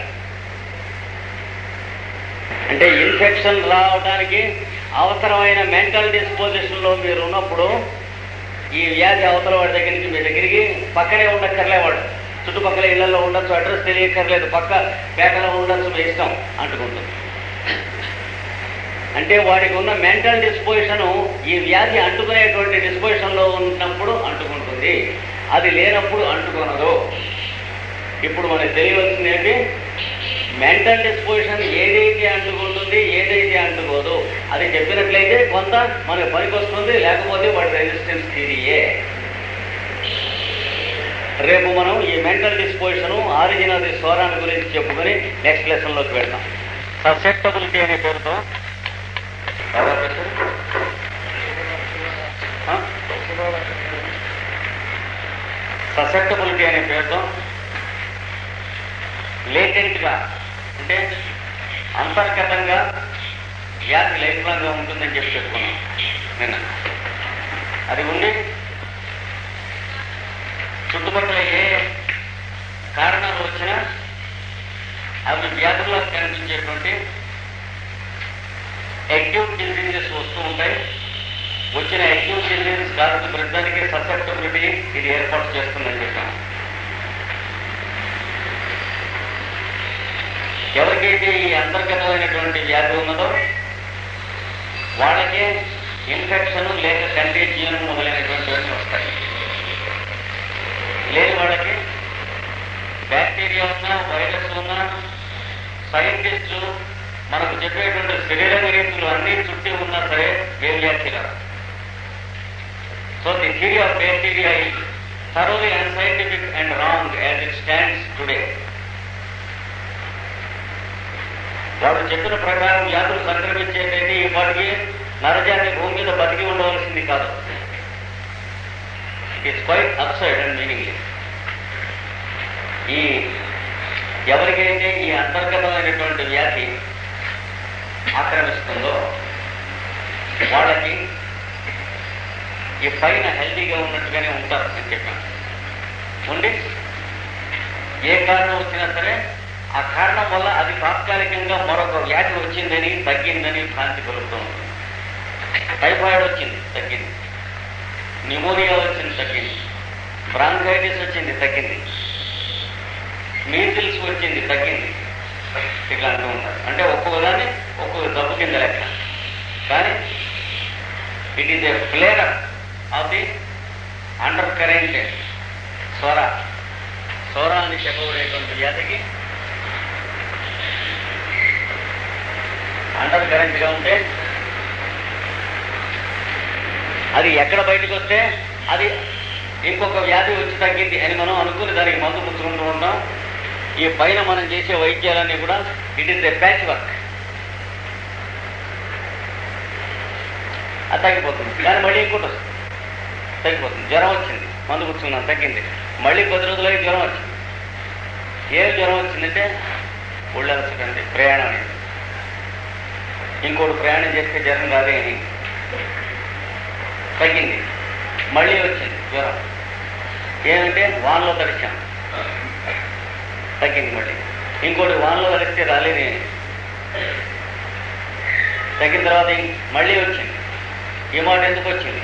అంటే ఇన్ఫెక్షన్ రావడానికి అవసరమైన మెంటల్ డిస్పోజిషన్లో మీరు ఉన్నప్పుడు ఈ వ్యాధి అవతల వాడి దగ్గర నుంచి మీ దగ్గరికి పక్కనే ఉండక్కర్లే, వాడు చుట్టుపక్కల ఇళ్లలో ఉండొచ్చు, అడ్రస్ తెలియక్కర్లేదు, పక్క పేటలో ఉండొచ్చు, మీ ఇష్టం, అంటుకుంటుంది. అంటే వాడికి ఉన్న మెంటల్ డిస్పోజిషను ఈ వ్యాధి అంటుకునేటువంటి డిస్పోజిషన్లో ఉన్నప్పుడు అంటుకుంటుంది, అది లేనప్పుడు అంటుకొనదు. ఇప్పుడు మనకి తెలియవలసింది ఏంటి? మెంటల్ డిస్పోజిషన్ ఏదైతే అంటుకుంటుంది, ఏదైతే అంటుకోదు, అది చెప్పినట్లయితే కొంత మనకు పనికొస్తుంది, లేకపోతే వాడి రెసిస్టెన్స్ థియరీయే. రేపు మనం ఈ మెంటల్ డిస్పోజిషను, ఆరిజిన్ ఆఫ్ ది స్వరాన్ని గురించి చెప్పుకొని నెక్స్ట్ లెసన్లోకి వెళ్తాం. ససెప్టబిలిటీ అనే పేరుతో ససెప్టబిలిటీ అనే పేరుతో లేటెంట్గా, అంటే అంతర్గతంగా వ్యాధి లైఫ్ లాంగ్గా ఉంటుందని చెప్పి చెప్పుకున్నాం నిన్న. అది ఉండి చుట్టుపక్కల ఏ కారణాలు వచ్చినా అవి వ్యాధుల్లో కనిపించేటువంటి అక్యూట్ డిసీజెస్ వస్తూ ఉంటాయి. వచ్చిన అక్యూట్ డిసీజెస్ కారణం పెట్టడానికి ససెప్టబిలిటీ ఇది ఏర్పాటు చేస్తుందని చెప్పాను. ఎవరికైతే ఈ అంతర్గతమైనటువంటి వ్యాధి ఉన్నదో వాళ్ళకే ఇన్ఫెక్షన్ లేక కంటేజియన్ మొదలైనటువంటివన్నీ వస్తాయి. లేని వాళ్ళకి బ్యాక్టీరియా ఉన్నా, వైరస్ ఉన్నా, సైంటిస్టులు మనకు చెప్పేటువంటి శరీర రీతులు అన్నీ చుట్టి ఉన్నా సరే ఏం వ్యాధి రాదు. So the theory of bacteria is thoroughly unscientific and wrong as it stands today. వాడు చెప్పిన ప్రకారం వ్యాధులు సంక్రమించేటైతే ఈ వాటికి నరజాతి భూమి మీద బతికి ఉండవలసింది కాదు. It is quite absurd and meaningless. ఈ ఎవరికైతే ఈ అంతర్గతమైనటువంటి వ్యాధి ఆక్రమిస్తుందో వాళ్ళకి ఈ పైన హెల్తీగా ఉన్నట్టుగానే ఉంటారు అని చెప్పాను. ఉండి ఏ కారణం వచ్చినా సరే ఆ కారణం వల్ల అది తాత్కాలికంగా మరొక వ్యాధి వచ్చిందని, తగ్గిందని భ్రాంతి కలుగుతూ ఉంటుంది. టైఫాయిడ్ వచ్చింది, తగ్గింది. న్యూమోనియా వచ్చింది, తగ్గింది. బ్రాంకైటిస్ వచ్చింది, తగ్గింది. మీజిల్స్ వచ్చింది, తగ్గింది. ఇట్లా అంటూ ఉంటారు. అంటే ఒక్కొక్కదాన్ని ఒక్కొక్క జబ్బు కింద లెక్క. కానీ it is a flare up of the under current స్వర అని చెప్పబడేటువంటి వ్యాధికి అండర్ కరెంట్గా ఉంటే అది ఎక్కడ బయటకు వస్తే అది ఇంకొక వ్యాధి వచ్చి తగ్గింది అని మనం అనుకుని దానికి మందు పుచ్చుకుంటూ ఉంటాం. ఈ పైన మనం చేసే వైద్యాలన్నీ కూడా it is a patch work. అది తగ్గిపోతుంది, కానీ మళ్ళీ ఇంకోటి వస్తుంది, తగ్గిపోతుంది. జ్వరం వచ్చింది, మందు పుచ్చుకున్నాం, తగ్గింది. మళ్ళీ 10 రోజులకి జ్వరం వచ్చింది. ఏం జ్వరం వచ్చిందంటే ఒళ్ళలసటండి, ప్రయాణం అనేది. ఇంకోటి ప్రయాణం చేస్తే జ్వరం రాదే అని తగ్గింది. మళ్ళీ వచ్చింది జ్వరం. ఏమంటే వానలో తడిచాం, తగ్గింది. మళ్ళీ ఇంకోటి వానలో తడిస్తే రాలేదు అని తగ్గిన తర్వాత మళ్ళీ వచ్చింది. ఈ మాట ఎందుకు వచ్చింది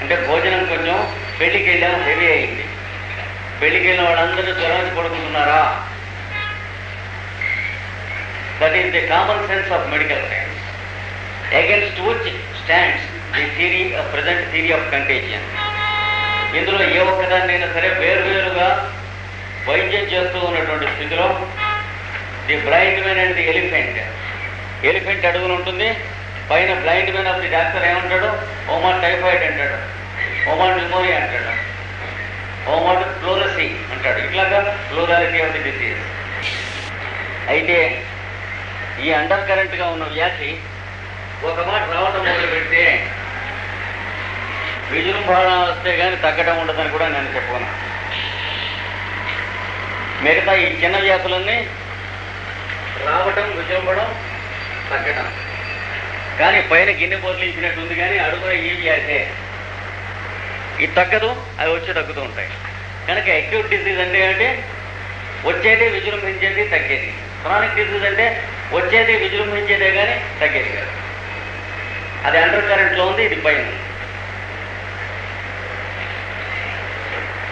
అంటే భోజనం కొంచెం పెళ్లికి వెళ్ళాము, హెవీ అయింది. పెళ్లికి వెళ్ళిన వాళ్ళందరూ జ్వరం వచ్చి పడుకుంటున్నారా? That is the common sense of medical science, against which stands the theory of present theory of contagion. ఇందులో ఏ ఒక్కదాన్నైనా సరే వేరువేరుగా వైద్యం చేస్తూ ఉన్నటువంటి స్థితిలో the blind man and the elephant. Elephant అడుగుని ఉంటుంది, పైన blind man of the doctor ఏమంటాడు? ఓమాట్ టైఫాయిడ్ అంటాడు, ఓమాట్ న్యూమోనియా అంటాడు, ఓమాట్ ఫ్లోరసీ అంటాడు. ఇట్లాగా ఫ్లోరాలిటీ ఆఫ్ ది డిసీజ్. అయితే ఈ అండర్ కరెంట్గా ఉన్న వ్యాధి ఒక మాట రావటం మొదలు పెడితే విజృంభణ వస్తే కానీ తగ్గడం ఉండదని కూడా నేను చెప్పుకున్నాను. మిగతా ఈ చిన్న వ్యాధులన్నీ రావటం, విజృంభడం, తగ్గడం. కానీ పైన గిన్నె పొరలించినట్టు ఉంది, కానీ అడుగున ఈ వ్యాధే ఇది తగ్గదు, అవి వచ్చి తగ్గుతూ ఉంటాయి. కనుక అక్యూట్ డిసీజ్ అంటే వచ్చేది, విజృంభించేది, తగ్గేది. క్రానిక్ డిసీజ్ అంటే వచ్చేది, విజృంభించేదే కానీ తగ్గేది కాదు. అది అండర్ కరెంట్లో ఉంది, ఇది పైన.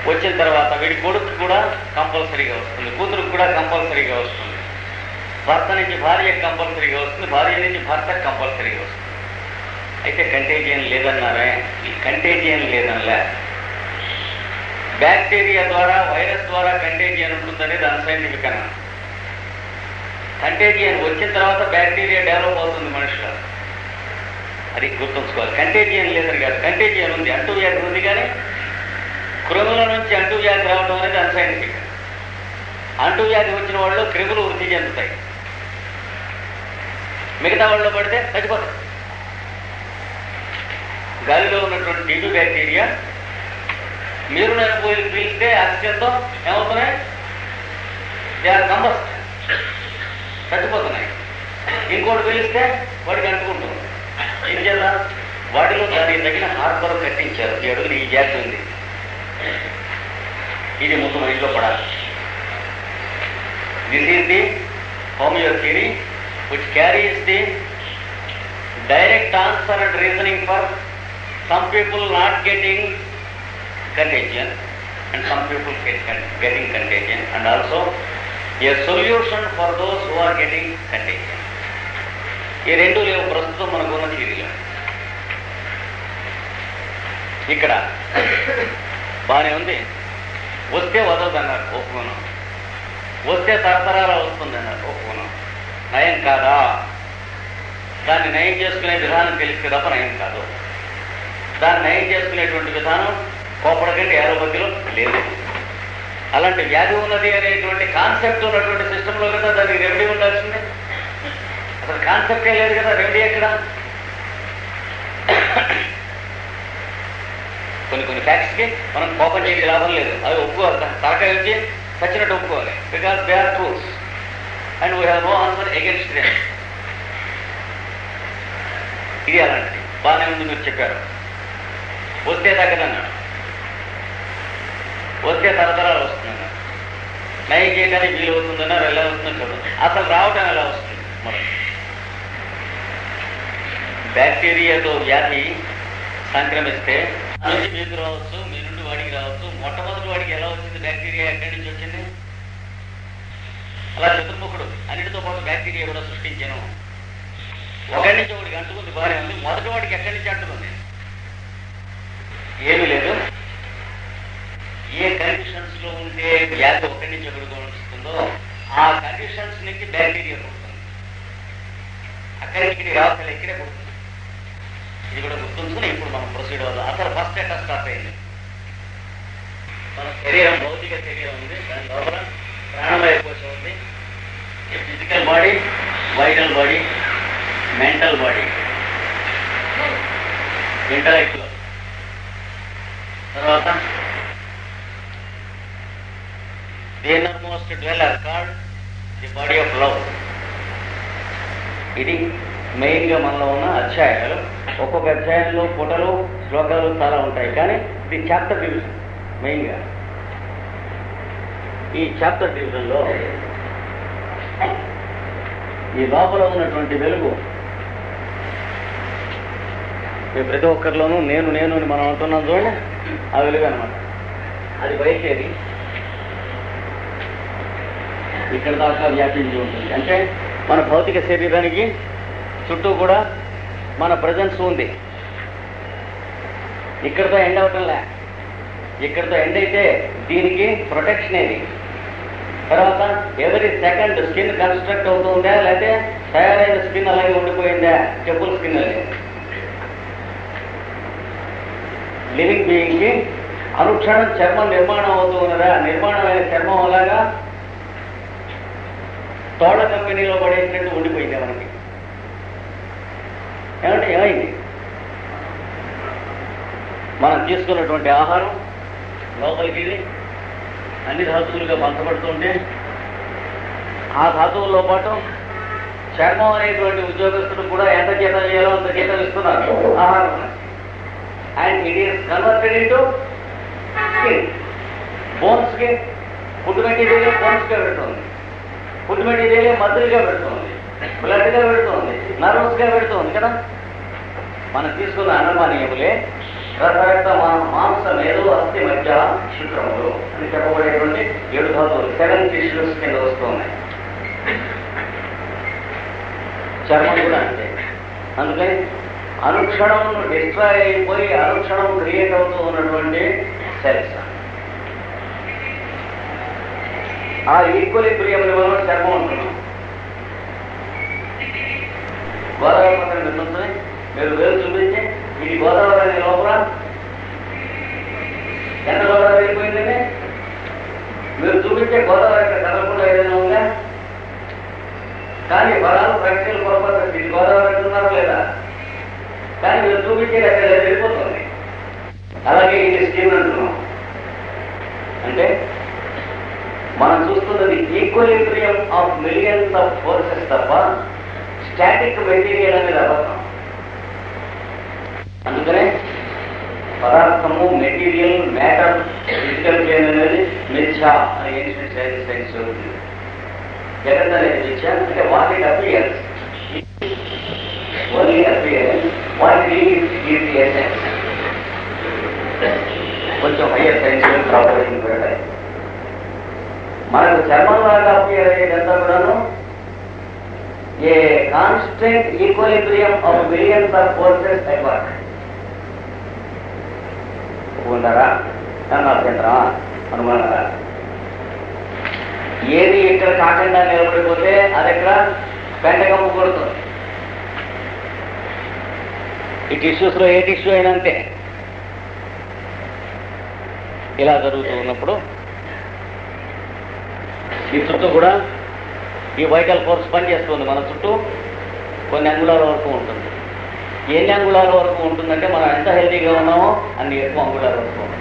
వచ్చిన తర్వాత వీడి కొడుకు కూడా కంపల్సరీగా వస్తుంది, కూతురుకు కూడా కంపల్సరీగా వస్తుంది, భర్త నుంచి భార్యకు కంపల్సరీగా వస్తుంది, భార్య నుంచి భర్తకు కంపల్సరీగా వస్తుంది. అయితే కంటేజియన్ లేదన్నారే, ఈ కంటేజియన్ లేదనలే. బ్యాక్టీరియా ద్వారా, వైరస్ ద్వారా కంటేజియన్ ఉంటుందనేది అన్సైంటిఫిక్ అన్న. కంటేజియన్ వచ్చిన తర్వాత బ్యాక్టీరియా డెవలప్ అవుతుంది మనుషులు, అది గుర్తుంచుకోవాలి. కంటేజియన్ లేదని కాదు, కంటేజియన్ ఉంది, అంటువ్యాధి ఉంది, కానీ క్రిముల నుంచి అంటువ్యాధి రావడం అనేది అన్సైంటిఫిక్. అంటువ్యాధి వచ్చిన వాళ్ళు క్రిములు వృద్ధి చెందుతాయి, మిగతా వాళ్ళు పడితే చచ్చిపోతాయి. గాలిలో ఉన్నటువంటి టీబీ బ్యాక్టీరియా మీరు నేను పీలిస్తే ఆక్సిజన్తో ఏమవుతున్నాయి, దే ఆర్ కంబస్ట్, చచ్చిపోతున్నాయి. ఇంకోటి పీలిస్తే వాడికి అంటుకుంటుంది. ఏం చేద్దాం, వాటిలో దానికి తగిన హార్బర్ కట్టించారు. ఈ అడుగులు ఈ జాతి ఉంది, ఇది ముందు మన ఇంట్లో పడాలి. This is the homeo theory which carries the direct answer and reasoning for some people not getting contagion and some people getting contagion, and also a solution for those who are getting contagion. ఈ రెండు లేవు ప్రస్తుతం మనకున్న థియరీలో. ఇక్కడ బాగానే ఉంది, వస్తే వదలదన్నారు, ఒప్పుకున్నాం. వస్తే తరతరాల వస్తుందన్నారు, ఒప్పుకున్నాం. నయం కాదా, దాన్ని నయం చేసుకునే విధానం తెలిస్తే తప్ప నయం కాదు. దాన్ని నయం చేసుకునేటువంటి విధానం కోపడకండి ఏరోపతిలో లేదు. అలాంటి వ్యాధి ఉన్నది అనేటువంటి కాన్సెప్ట్ ఉన్నటువంటి సిస్టంలో కదా దానికి రెమెడీ ఉండాల్సిందే. అసలు కాన్సెప్టే లేదు కదా, రెమెడీ ఎక్కడ? కొన్ని ఫ్యాక్ట్స్కి మనం కోపం చేసే లాభం లేదు, అవి ఒప్పుకోవాలి. తలకాయ వచ్చి చచ్చినట్టు ఒప్పుకోవాలి, because they are truths and we have no answer against them. ఇది అలాంటిది. బాగానే ఉంది, మీరు చెప్పారు. వస్తే తగ్గదన్నాడు, వస్తే తరతరాలు వస్తుందన్నారు, నయం చేయడానికి వీలు అవుతుందన్నారు. ఎలా వస్తుందో చూడండి, అసలు రావటం ఎలా వస్తుంది. మనం బ్యాక్టీరియాతో వ్యాధి సంక్రమిస్తే నుంచి మీకు రావచ్చు, మీ నుండి వాడికి రావచ్చు. మొట్టమొదటి వాడికి ఎలా వచ్చింది బ్యాక్టీరియా, ఎక్కడి నుంచి వచ్చింది? అలా చతుర్ముఖుడు అన్నిటితో పాటు బ్యాక్టీరియా కూడా సృష్టించాను. ఒకటి నుంచి ఒకటికి అంటుకుంది, బాగానే ఉంది. మొదటి వాడికి ఎక్కడి నుంచి అంటుకుంది? ఏమీ లేదు. ఏ కండిషన్స్ లో ఉంటే వ్యాధి ఒకటి నుంచి ఒకటికి వస్తుందో ఆ కండిషన్స్ నుంచి బ్యాక్టీరియా పుడుతుంది. అక్కడి నుంచి రావాలి, ఇక్కడే పుడుతుంది. ఇది కూడా గుర్తుంచుకుని ఇప్పుడు మనం ప్రొసీడ్ అవ్వాలి. అసలు ఫస్ట్ ఎట్లా స్టార్ట్ అయింది? మన శరీరం, భౌతిక శరీరం ఉంది, దాని లోపల ప్రాణమయ కోశం ఉంది, physical body, vital body, mental body, intellectual. తర్వాత the innermost dweller called the body of love. ఇది మెయిన్గా మనలో ఉన్న అధ్యాయాలు. ఒక్కొక్క అధ్యాయంలో పుటలు, శ్లోకాలు చాలా ఉంటాయి, కానీ ఇది చాప్టర్ డివిజన్. మెయిన్గా ఈ చాప్టర్ డివిజన్లో ఈ లోపల ఉన్నటువంటి వెలుగు ప్రతి ఒక్కరిలోనూ నేను నేను అని మనం అంటున్నాం చూడండి, ఆ వెలుగు అనమాట. అది బయటేది ఇక్కడ దాకా వ్యాపించి ఉంటుంది. అంటే మన భౌతిక శరీరానికి చుట్టూ కూడా మన ప్రజెన్స్ ఉంది. ఇక్కడితో ఎండ్ అవటంలే, ఇక్కడితో ఎండ్ అయితే దీనికి ప్రొటెక్షన్ ఏది. తర్వాత ఎవరి సెకండ్ స్కిన్ కన్స్ట్రక్ట్ అవుతుందా, లేకపోతే తయారైన స్కిన్ అలాగే ఉండిపోయిందా? చెప్పుల స్కిన్ అది లివింగ్ బీయింగ్కి అనుక్షణం చర్మం నిర్మాణం అవుతూ ఉన్నదా? నిర్మాణమైన చర్మం అలాగా తోళ్ల కంపెనీలో పడేసినట్టు ఉండిపోయింది మనకి. ఏమంటే ఏమైంది? మనం తీసుకున్నటువంటి ఆహారం లోపలికి వెళ్ళి అన్ని ధాతువులుగా పంచబడుతుంటే ఆ ధాతువుల్లో పాటు చర్మం అనేటువంటి ఉద్యోగస్తుడు కూడా ఎంత జీతం చేయాలో అంత జీతం ఇస్తున్నారు ఆహారం. And it is converted into skin. బోన్స్కి ఫుడ్ మెటీరియల్ బోన్స్గా పెడుతుంది, ఫుడ్ మెటీరియల్ మజిల్గా పెడుతుంది, బ్లడ్గా పెడుతుంది, నర్వస్గా పెడుతుంది కదా. మనం తీసుకున్న అన్నపానీయములే రకరకాల మాంస మేధు అస్థి మధ్య శుక్రములు అని చెప్పబడేటువంటి 7 ధాతువులు 7 టిష్యూస్ కింద వస్తున్నాయి. చర్మం కూడా అంతే. అందుకని అనుక్షణం డిస్ట్రాయ్ అయిపోయి అనుక్షణం క్రియేట్ అవుతూ ఉన్నటువంటి సెల్స్. ఆ ఈక్వలిబ్రియంని మనం చర్మం ఉంటున్నాం. గోదావరి పక్కన విన్నొస్తుంది, మీరు వేలు చూపించి ఇది గోదావరి అనే లోపల ఎంత గోదావరి వెళ్ళిపోయిందండి? మీరు చూపించే గోదావరి ఇక్కడ కదలకుండా ఏదైనా ఉందా? కానీ బలాలు ప్రక్రియలు పొరపాటు ఇది గోదావరి అంటున్నారా లేదా? కానీ మీరు చూపించేది అక్కడ వెళ్ళిపోతుంది. అలాగే ఇది స్టీమ్ అంటున్నాం. అంటే మనం చూస్తున్నది equilibrium of millions of forces తప్ప స్టాటిక్ మెటీరియల్ అనేది అబద్ధం. అందుకనే పదార్థము, మెటీరియల్, మ్యాటర్, ఫిజికల్ ప్లేన్ అనేది మిథ్యా అని ఏన్షియంట్ సైన్స్ ఉంది. జగత్ అనేది మిథ్యా అంటే what it appears, only appearance, what it is the essence. కొంచెం హయ్యర్ సైన్స్ ప్రాపరేషన్ పెట్టాలి. మనకు చర్మంలాగా అపియర్ అయ్యేదంతా కూడాను a constant equilibrium of millions of forces at work. ఉన్నారా అభ్యంతరమా అనుమానారా? ఏది ఇక్కడ కాకుండా నిలబడిపోతే అది ఎక్కడ పెంటకమ్ము కొడుతుంది. ఈ టిష్యూస్లో ఏ టిష్యూ అయినా అంతే. ఇలా జరుగుతూ ఉన్నప్పుడు ఈ చుట్టూ కూడా ఈ వైటల్ ఫోర్స్ పనిచేస్తుంది. మన చుట్టూ కొన్ని అంగుళాల వరకు ఉంటుంది. ఎన్ని అంగుళాల వరకు ఉంటుందంటే మనం ఎంత హెల్తీగా ఉన్నామో అన్ని ఎక్కువ అంగుళాల వరకు ఉంటుంది.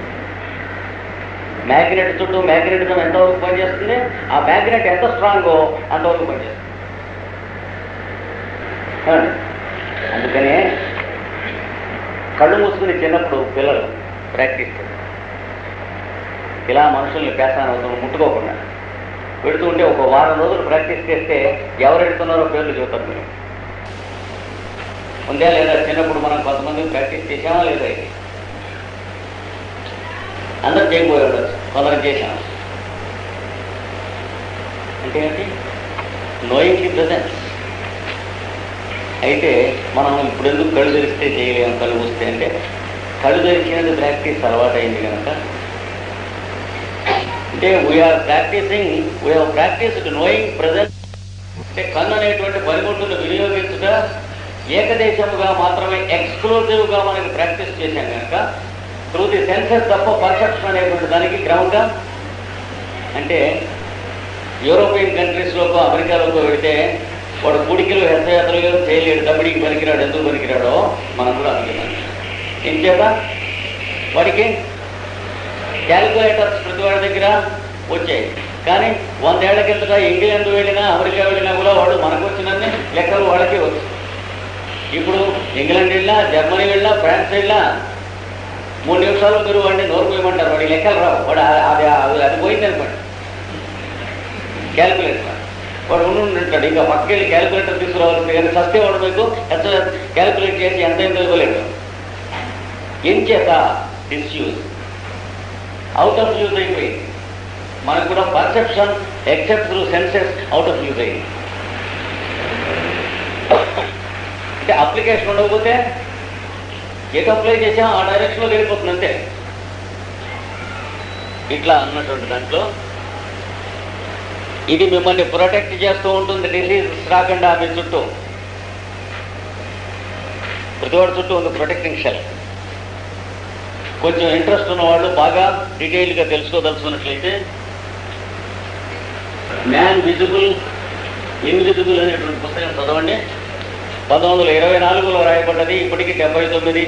మ్యాగ్నెట్ చుట్టూ మ్యాగ్నెటిజం ఎంతవరకు పనిచేస్తుంది, ఆ మ్యాగ్నెట్ ఎంత స్ట్రాంగో అంతవరకు పనిచేస్తుంది. అందుకనే కళ్ళు మూసుకుని చిన్నప్పుడు పిల్లలు ప్రాక్టీస్ చేస్తారు. ఇలా మనుషుల్ని పేసానవుతాం ముట్టుకోకుండా పెడుతూ ఉంటే ఒక వారం రోజులు ప్రాక్టీస్ చేస్తే ఎవరు ఎడుతున్నారో పేర్లు చెబుతారు. మీరు ఉందా లేదా? చిన్నప్పుడు మనం కొంతమంది ప్రాక్టీస్ చేసామా లేదా? ఇది అందరూ చేయకపోయాడు, కొందరు చేశాము. అంటే ఏంటి? Knowing the presence. అయితే మనం ఇప్పుడు ఎందుకు కళ్ళు తెరిస్తే చేయలేము, కళ్ళు మూస్తే అంటే కళ్ళు తెరిచినది ప్రాక్టీస్ అలవాటైంది కనుక. అంటే we are practising, we have practised knowing presence. అంటే కన్ను అనేటువంటి పనిముట్టును వినియోగించుట ఏకదేశముగా మాత్రమే ఎక్స్క్లూజివ్గా మనకి ప్రాక్టీస్ చేశాం కనుక త్రూ ది సెన్సెస్ తప్ప పర్సెప్షన్ అనేటువంటి దానికి గ్రౌండ్గా. అంటే యూరోపియన్ కంట్రీస్లోకో అమెరికాలోకో వెళితే వాడు కూడికిలో హెచ్చయాత్రలు చేయలేడు, దబ్బడికి పనికిరాడు. ఎందుకు పనికిరాడో మనం కూడా అనుకున్నాం. ఏం చేత వాడికి క్యాలిక్యులేటర్స్ ప్రతి వాడి దగ్గర వచ్చాయి. కానీ 100 ఏళ్ల కిందట ఇంగ్లాండ్ వెళ్ళినా అమెరికా వెళ్ళినా కూడా వాడు మనకు వచ్చినన్ని లెక్కలు వాళ్ళకే వచ్చు. ఇప్పుడు ఇంగ్లాండ్ వెళ్ళినా, జర్మనీ వెళ్ళినా, ఫ్రాన్స్ వెళ్ళినా 3 నిమిషాలు మీరు వాడిని నోరు పోయమంటారు. వాడి లెక్కలు రావు. వాడు అది పోయింది అనుకోండి క్యాలిక్యులేటర్. వాడు ఉండుంటాడు, ఇంకా పక్కకెళ్ళి క్యాలిక్యులేటర్ తీసుకురావాల్సింది. కానీ సస్తే వాడు మీకు క్యాలిక్యులేట్ చేసి ఎంత ఇవ్వలేడు. ఏం చేత డిస్యూజ్, అవుట్ ఆఫ్ యూజ్ అయిపోయింది. మనకు కూడా perception except through senses out of use అయింది. అంటే అప్లికేషన్ ఉండకపోతే ఎటు అప్లై చేసాం ఆ డైరెక్షన్లో వెళ్ళిపోతుంది అంతే. ఇట్లా అన్నటువంటి దాంట్లో ఇది మిమ్మల్ని ప్రొటెక్ట్ చేస్తూ ఉంటుంది. డిసీజ్ రాకుండా మీ చుట్టూ, ప్రతివాడి చుట్టూ ఉంది ప్రొటెక్టింగ్ షెల్. కొంచెం ఇంట్రెస్ట్ ఉన్నవాళ్ళు బాగా డీటెయిల్గా తెలుసుకోదలుచుకున్నట్లయితే మ్యాన్ విజిబుల్ ఇన్విజిబుల్ అనేటువంటి పుస్తకం చదవండి. 1924లో రాయబడ్డది. ఇప్పటికీ 79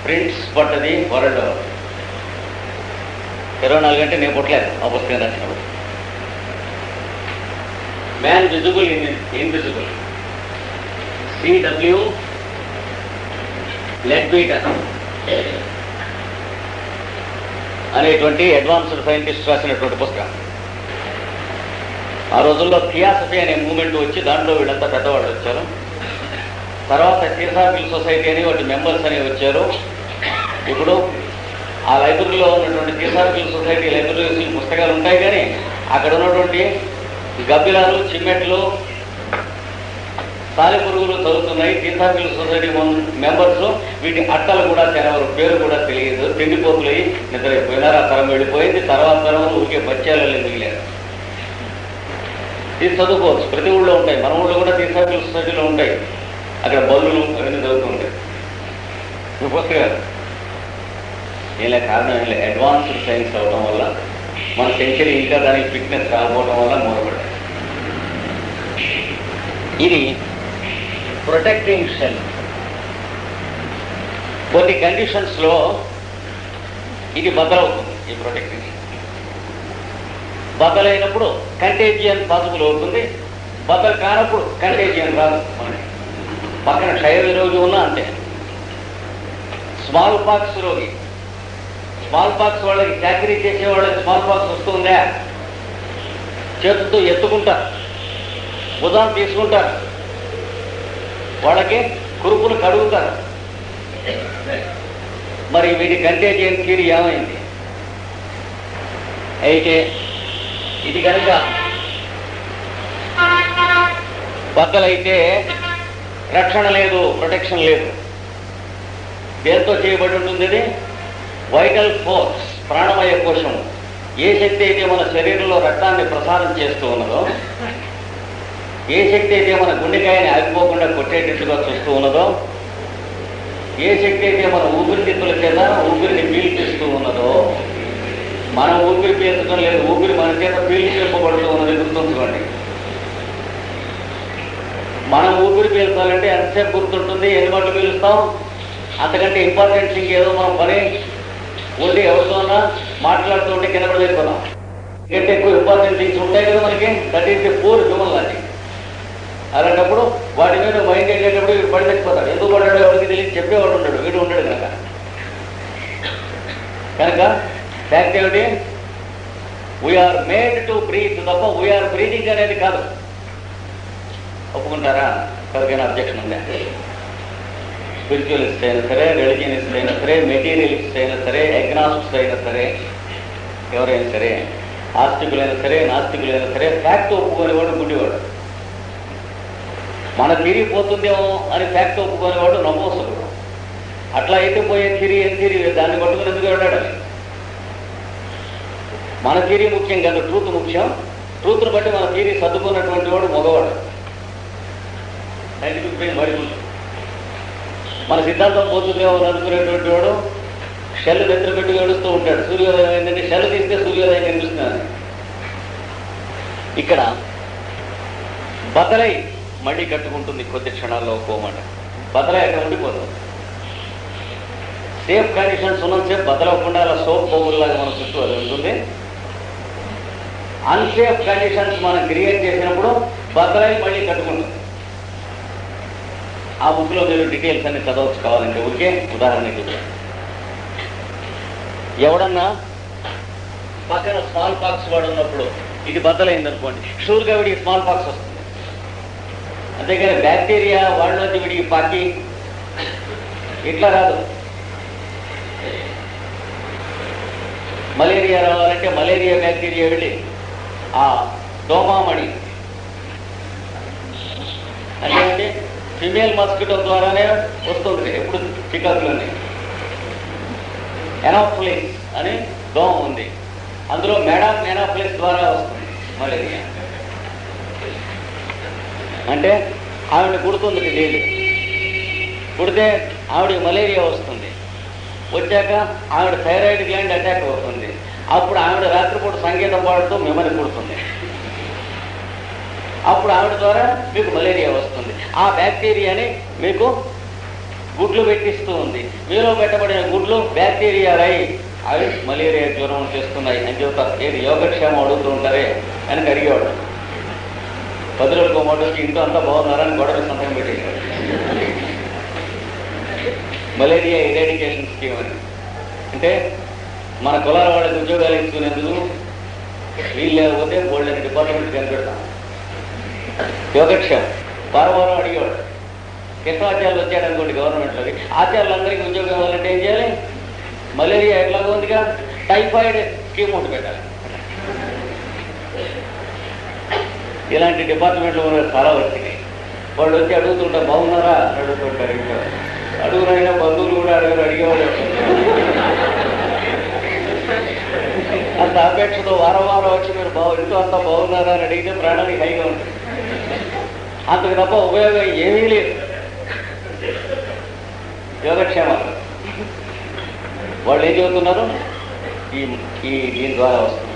ప్రింట్స్ పడ్డది వరల్డ్ ఓవర్. 24 అంటే నేను పుట్టలేదు ఆ పుస్తకం రాసినప్పుడు. Man visible invisible, CW Leadbeater అనేటువంటి అడ్వాన్స్డ్ సైంటిస్ట్ రాసినటువంటి పుస్తకం. ఆ రోజుల్లో థియాసఫీ అనే మూమెంట్ వచ్చి దాంట్లో వీళ్ళంతా పెద్దవాళ్ళు వచ్చారు. తర్వాత థియోసాఫికల్ సొసైటీ అని వాటి మెంబర్స్ అని వచ్చారు. ఇప్పుడు ఆ లైబ్రరీలో ఉన్నటువంటి థియోసాఫికల్ సొసైటీ లైబ్రరీస్ పుస్తకాలు ఉంటాయి, కానీ అక్కడ ఉన్నటువంటి గబ్బిలాలు, చిమ్మెట్లు, సాలెపురుగులు చదువుతున్నాయి. థియోసాఫికల్ సొసైటీ మెంబర్స్ వీటి అట్టలు కూడా తెరవరు, పేరు కూడా తెలియదు, తిండిపోతులయ్యి నిద్రైపోయినారు. ఆ తరం వెళ్ళిపోయింది. తర్వాత తరం ఊరికే బచ్చాలలో మిగిలారు. ఇది చదువుకోవచ్చు, ప్రతి ఊళ్ళో ఉంటాయి. మన ఊళ్ళో కూడా థియోసాఫికల్ సొసైటీలో ఉంటాయి. అక్కడ బల్లులు అవన్నీ చదువుతుంటాయి. ఈ పుస్తకాలు ఇలా కారణం ఏం లేదు, అడ్వాన్స్డ్ సైన్స్ అవడం వల్ల మన సెంచరీ ఇంకా దానికి ఫిట్నెస్ రాకపోవడం వల్ల మూలపడ్డాయి. ఇది ప్రొటెక్టింగ్ షెల్. కొన్ని కండిషన్స్లో ఇది బదలవుతుంది. ఈ ప్రొటెక్టింగ్ షెల్ బదలైనప్పుడు కంటేజియన్ పాసిబుల్ అవుతుంది, బదలు కానప్పుడు కంటేజియన్ రాదు. మనకి పక్కన క్షయ రోగి ఉన్నా అంతే. స్మాల్ పాక్స్ రోగి, స్మాల్ పాక్స్ వాళ్ళకి చాకరీ చేసే వాళ్ళకి స్మాల్ పాక్స్ వస్తుందా, చేతులతో ఎత్తుకుంటారు, భుజాం తీసుకుంటారు, వాళ్ళకి కురుపులు కడుగుతారు. మరి వీటి కంటేజియన్ థియరీ ఏమైంది? అయితే ఇది కనుక బద్దలైతే రక్షణ లేదు, ప్రొటెక్షన్ లేదు. దేంతో చేయబడి ఉంటుంది? ఇది వైటల్ ఫోర్స్, ప్రాణమయ కోశం. ఏ శక్తి అయితే మన శరీరంలో రక్తాన్ని ప్రసారం చేస్తూ ఉన్నదో, ఏ శక్తి అయితే మన గుండెకాయని ఆగిపోకుండా కొట్టేటట్టుగా చూస్తూ ఉన్నదో, ఏ శక్తి అయితే మన ఊపిరితిత్తుల చేత ఊపిరిని పీల్పిస్తూ ఉన్నదో, మనం ఊపిరి పీల్చడం లేదు, ఊపిరి మన చేత పీల్చిపబడుతూ ఉన్నది. గుర్తుంచుకోండి. మనం ఊపిరి పీల్చాలంటే ఎంతసేపు గుర్తుంటుంది, ఎన్ని మాటలు పీలుస్తాం? అంతకంటే ఇంపార్టెంట్ థింగ్ ఏదో మనం పని ఉండి ఎవరితోనా మాట్లాడుతూ ఉంటే కింద కూడా వెళ్ళిపోదాం. ఎందుకంటే ఎక్కువ ఇంపార్టెంట్ థింగ్స్ ఉంటాయి కదా మనకి. That is the poor human logic. అలాంటప్పుడు వాటి మీద మైండ్ వెళ్ళేటప్పుడు వీడు పడి చచ్చిపోతాడు. ఎందుకు పడ్డాడో ఎవరికి తెలియదు, చెప్పేవాడు ఉండడు, వీడు ఉండడు కనుక. ఫ్యాక్ట్ ఏమిటి? వీఆర్ మేడ్ టు బ్రీత్ తప్ప వీఆర్ బ్రీతింగ్ అనేది కాదు. ఒప్పుకుంటారా? ఎవరికైనా అబ్జెక్షన్ ఉందా? స్పిరిచువలిస్ట్ అయినా సరే, రిలీజియనిస్ట్ అయినా సరే, మెటీరియలిస్ట్ అయినా సరే, అగ్నాస్టిక్స్ అయినా సరే, ఎవరైనా సరే, ఆస్తికులైనా సరే, నాస్తికులైనా సరే, ఫ్యాక్ట్ ఒప్పుకునేవాడు గుడ్డివాడు. మన తిరిగిపోతుందేమో అని ఫ్యాక్ట్ ఒప్పుకునేవాడు నమోసకుడు. అట్లా అయితే పోయే తిరిగి ఏం తిరిగి దాన్ని పట్టుకుని ఎందుకు వెళ్ళాడు? మన థియరీ ముఖ్యం కాదు, ట్రూత్ ముఖ్యం. ట్రూత్ను బట్టి మన థియరీ సర్దుకున్నటువంటి వాడు మగవాడు. సైంటిఫిక్ బ్రెయిన్ వాడి మన సిద్ధాంతం పోతుందేమో అనుకునేటువంటి వాడు షెల్ నిద్ర పెట్టి ఏడుస్తూ ఉంటాడు. సూర్యోదయం ఏంటంటే షెల్ తీస్తే సూర్యోదయం కనిపిస్తున్నాను. ఇక్కడ బదలై మళ్ళీ కట్టుకుంటుంది కొద్ది క్షణాల్లో ఒక్కోమాట. బదలై అక్కడ ఉండిపోతుంది. సేఫ్ కండిషన్స్ ఉన్నంతసేపు బదలవకుండా అలా సోప్ పోగుల్లాగా మన చుట్టూ అది ఉంటుంది. అన్సేఫ్ కండిషన్స్ మనం క్రియేట్ చేసినప్పుడు బదలై మళ్ళీ కట్టుకుంటుంది. ఆ బుక్లో మీరు డీటెయిల్స్ అన్ని చదవచ్చు కావాలంటే. ఊరికే ఉదాహరణకి ఎవడన్నా పక్కన స్మాల్ పాక్స్ వాడు ఉన్నప్పుడు ఇది బద్దలైంది అనుకోండి, షూర్గా వీడికి స్మాల్ పాక్స్ వస్తుంది. అంతేగాని బ్యాక్టీరియా వాళ్ళలోంచి వీడికి పాకి ఇట్లా రాదు. మలేరియా రావాలంటే మలేరియా బ్యాక్టీరియా వెళ్ళి ఆ డోమామణి అంటే ఫిమేల్ మస్కిటో ద్వారానే వస్తుంది. ఎప్పుడు చికాకులోనే ఎనాఫ్లిస్ అని దోమ ఉంది, అందులో మేడం ఎనాఫ్లిస్ ద్వారా వస్తుంది మలేరియా. అంటే ఆవిడ కుడుతుంది డైలీ, కుడితే ఆవిడ మలేరియా వస్తుంది. వచ్చాక ఆవిడ థైరాయిడ్ గ్లాండ్ అటాక్ అవుతుంది. అప్పుడు ఆవిడ రాత్రిపూట సంగీతం పాడుతూ మిమ్మల్ని కుడుతుంది. అప్పుడు ఆవిడ ద్వారా మీకు మలేరియా వస్తుంది. ఆ బ్యాక్టీరియాని మీకు గుడ్లు పెట్టిస్తూ ఉంది. మీలో పెట్టబడిన గుడ్లు బ్యాక్టీరియా రై అవి మలేరియా జ్వరం చేస్తున్నాయి అని చెబుతారు. ఏది యోగక్షేమం అడుగుతూ ఉంటారే అని అడిగేవాడు. 10 రోజులకు ఒక మాట వచ్చి ఇంట్లో అంతా బాగున్నారని గొడవ సంతకం పెట్టేశారు. మలేరియా ఇరాడికేషన్ స్కీమ్ అని. అంటే మన కులాల వాళ్ళకి ఉద్యోగాలు ఇచ్చుకునేందుకు వీళ్ళు లేకపోతే బోల్డెన్ డిపార్ట్మెంట్ కనిపెడతాం. యోగక్షేమం వారం అడిగేవాడు. కృష్ణాచార్యులు వచ్చాడు అనుకోండి గవర్నమెంట్లోకి, ఆచార్యులందరికీ ఉద్యోగం ఇవ్వాలంటే ఏం చేయాలి? మలేరియా ఎట్లాగో ఉందిగా, టైఫాయిడ్ స్కీమ్ ఒకటి పెట్టాలి. ఇలాంటి డిపార్ట్మెంట్లు చాలా వచ్చినాయి. వాళ్ళు వచ్చి అడుగుతుంటారు, బాగున్నారా అని అడుగుతుంటారు. ఇంకా అడుగునైనా బంధువులు కూడా అడిగేవాళ్ళు. అంత అపేక్షతో వారం వచ్చి మీరు ఇంట్లో అంతా బాగున్నారా అని అడిగితే ప్రాణానికి హైగా ఉంటుంది. అంతకు తప్ప ఉపయోగం ఏమీ లేదు. యోగక్షేమాలు వాళ్ళు ఏం చెబుతున్నారు? దీని ద్వారా వస్తుంది.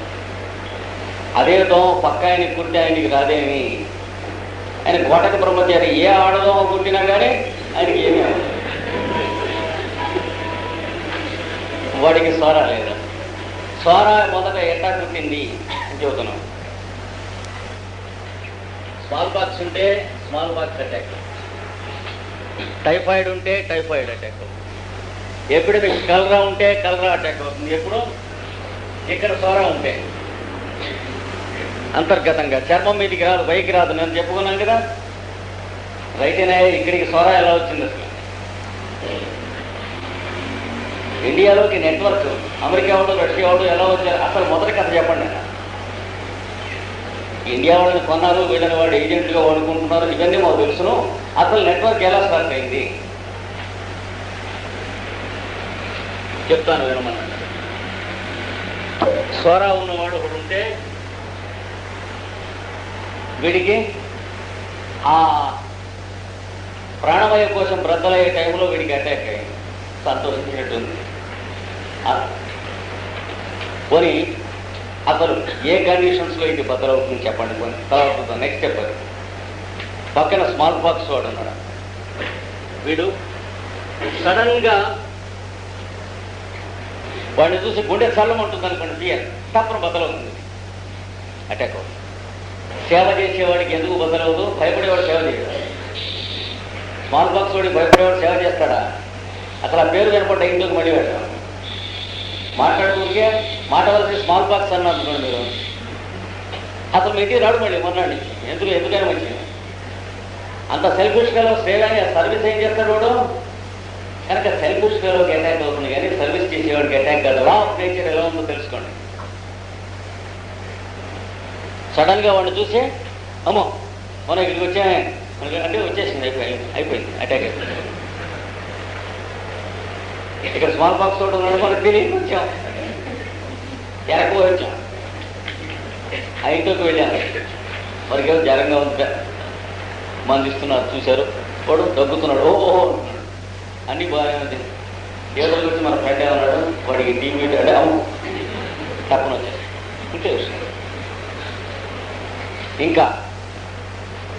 అదే దోమ పక్క ఆయనకి కుట్టి ఆయనకి రాదేమి. ఆయన కోటక బ్రహ్మచారి, ఏ ఆడదోమ కుట్టినా కానీ ఆయనకి ఏమీ అవ్వదు. వాడికి స్వర లేదా? స్వర మొదట ఎట్టా కుట్టింది అని చెబుతున్నాం. స్మాల్ పాక్స్ ఉంటే స్మాల్ పాక్స్ అటాక్, టైఫాయిడ్ ఉంటే టైఫాయిడ్ అటాక్, ఎపిడమిక్ కలరా ఉంటే కలరా అటాక్ అవుతుంది. ఎప్పుడు ఇక్కడ స్వర ఉంటే అంతర్గతంగా చర్మం మీదకి రాదు, పైకి రాదు. నేను చెప్పుకున్నాను కదా, రైతేనే ఇక్కడికి స్వర ఎలా వచ్చింది అసలు? ఇండియాలోకి నెట్వర్క్ అమెరికా వాడు రష్యా వాడు ఎలా వచ్చారు అసలు? మొదటి కథ చెప్పండి. ఇండియా వాళ్ళని కొన్నారు, వీళ్ళని వాడు ఏజెంట్గా వాడుకుంటున్నారు, ఇవన్నీ మాకు తెలుసును. అసలు నెట్వర్క్ ఎలా స్టార్ట్ అయింది చెప్తాను వినమన్నాడు. స్వరా ఉన్నవాడు ఒకడు ఉంటే వీడికి ఆ ప్రాణమయ కోసం బ్రద్దలయ్యే టైంలో వీడికి అటాక్ అయ్యింది. సంతోషించినట్టుంది. పోనీ అసలు ఏ కండిషన్స్లో ఇది బద్దలవుతుంది చెప్పండి. కొన్ని తర్వాత నెక్స్ట్ చెప్పారు. పక్కన స్మాల్ పాక్స్ వాడు ఉన్నాడు. వీడు సడన్గా వాడిని చూసి గుండె చల్లం ఉంటుంది అనుకోండి, ఫియర్ తప్పని బద్దలవుతుంది, అటాక్ అవుతుంది. సేవ చేసేవాడికి ఎందుకు బద్దలవదు? భయపడేవాడు సేవ చేయడు. స్మాల్ పాక్స్ వాడికి భయపడేవాడు సేవ చేస్తాడా? అసలు ఆ పేరు కనపడ్డా ఇంట్లోకి మళ్ళీ వెళ్ళాడు. మాట్లాడుకుంటే మాట్లాడాల్సి స్మాల్ పాక్స్ అన్నారు అనుకోండి మీరు, అసలు మీ ఇంటికి రాడు మళ్ళీ మొన్నాడు. ఎందుకైనా మంచిది. అంత సెల్ఫిష్ ఫెలో సేవని సర్వీస్ ఏం చేస్తాడు వాడు? కనుక సెల్ఫిష్ ఫెలోకి అటాక్ అవుతుంది కానీ సర్వీస్ చేసేవాడికి అటాక్ కాదు. లా ఆఫ్ నేచర్ ఎలా ఉందో తెలుసుకోండి. సడన్గా వాడిని చూసి అమ్మో మనం ఇక్కడికి వచ్చా అంటే వచ్చేసింది, అయిపోయింది అటాక్ అయిపోయింది. ఇక్కడ స్మాల్ బాక్స్ తోటి ఉన్నాడు, మనకు తెలియక వచ్చాం, ఎరకపోయి వచ్చాం. ఆ ఇంట్లోకి వెళ్ళాను, వారికి ఏదో జ్వరంగా ఉంది, మంది ఇస్తున్నారు, చూశారు, వాడు దగ్గుతున్నాడు, ఓహో అన్నీ బాగానే ఉంది. ఏదో వచ్చి మన ఫ్రెండ్ ఏమన్నాడు, వాడికి టీవీ అంటే అమ్ము తప్పని వచ్చేసి ఇంకే విషయం. ఇంకా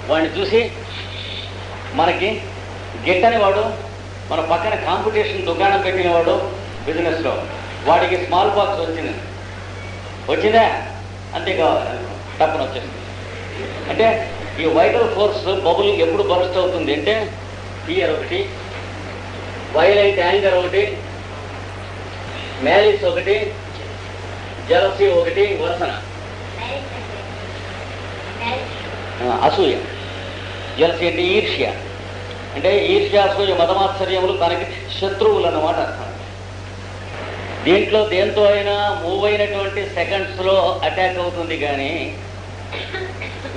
వాడిని చూసి మనకి గిట్టని వాడు, మన పక్కన కాంపిటీషన్ దుకాణం పెట్టినవాడు బిజినెస్లో, వాడికి స్మాల్ బాక్స్ వచ్చిందా అంతే కావాలి, తప్పని వచ్చేస్తుంది. అంటే ఈ వైటల్ ఫోర్స్ బబుల్ ఎప్పుడు బర్స్ట్ అవుతుంది అంటే ఫియర్ ఒకటి, వైలెంట్ యాంగర్ ఒకటి, మ్యాలిస్ ఒకటి, జలసీ ఒకటి, వరసన అసూయ. జలసీ అంటే ఈర్ష్య, అంటే ఈర్ష్య అసూయ మతమాశ్చర్యములు తనకి శత్రువులు అన్నమాట అర్థం. దీంట్లో దేంతో అయినా మూవ్ అయినటువంటి సెకండ్స్లో అటాక్ అవుతుంది కానీ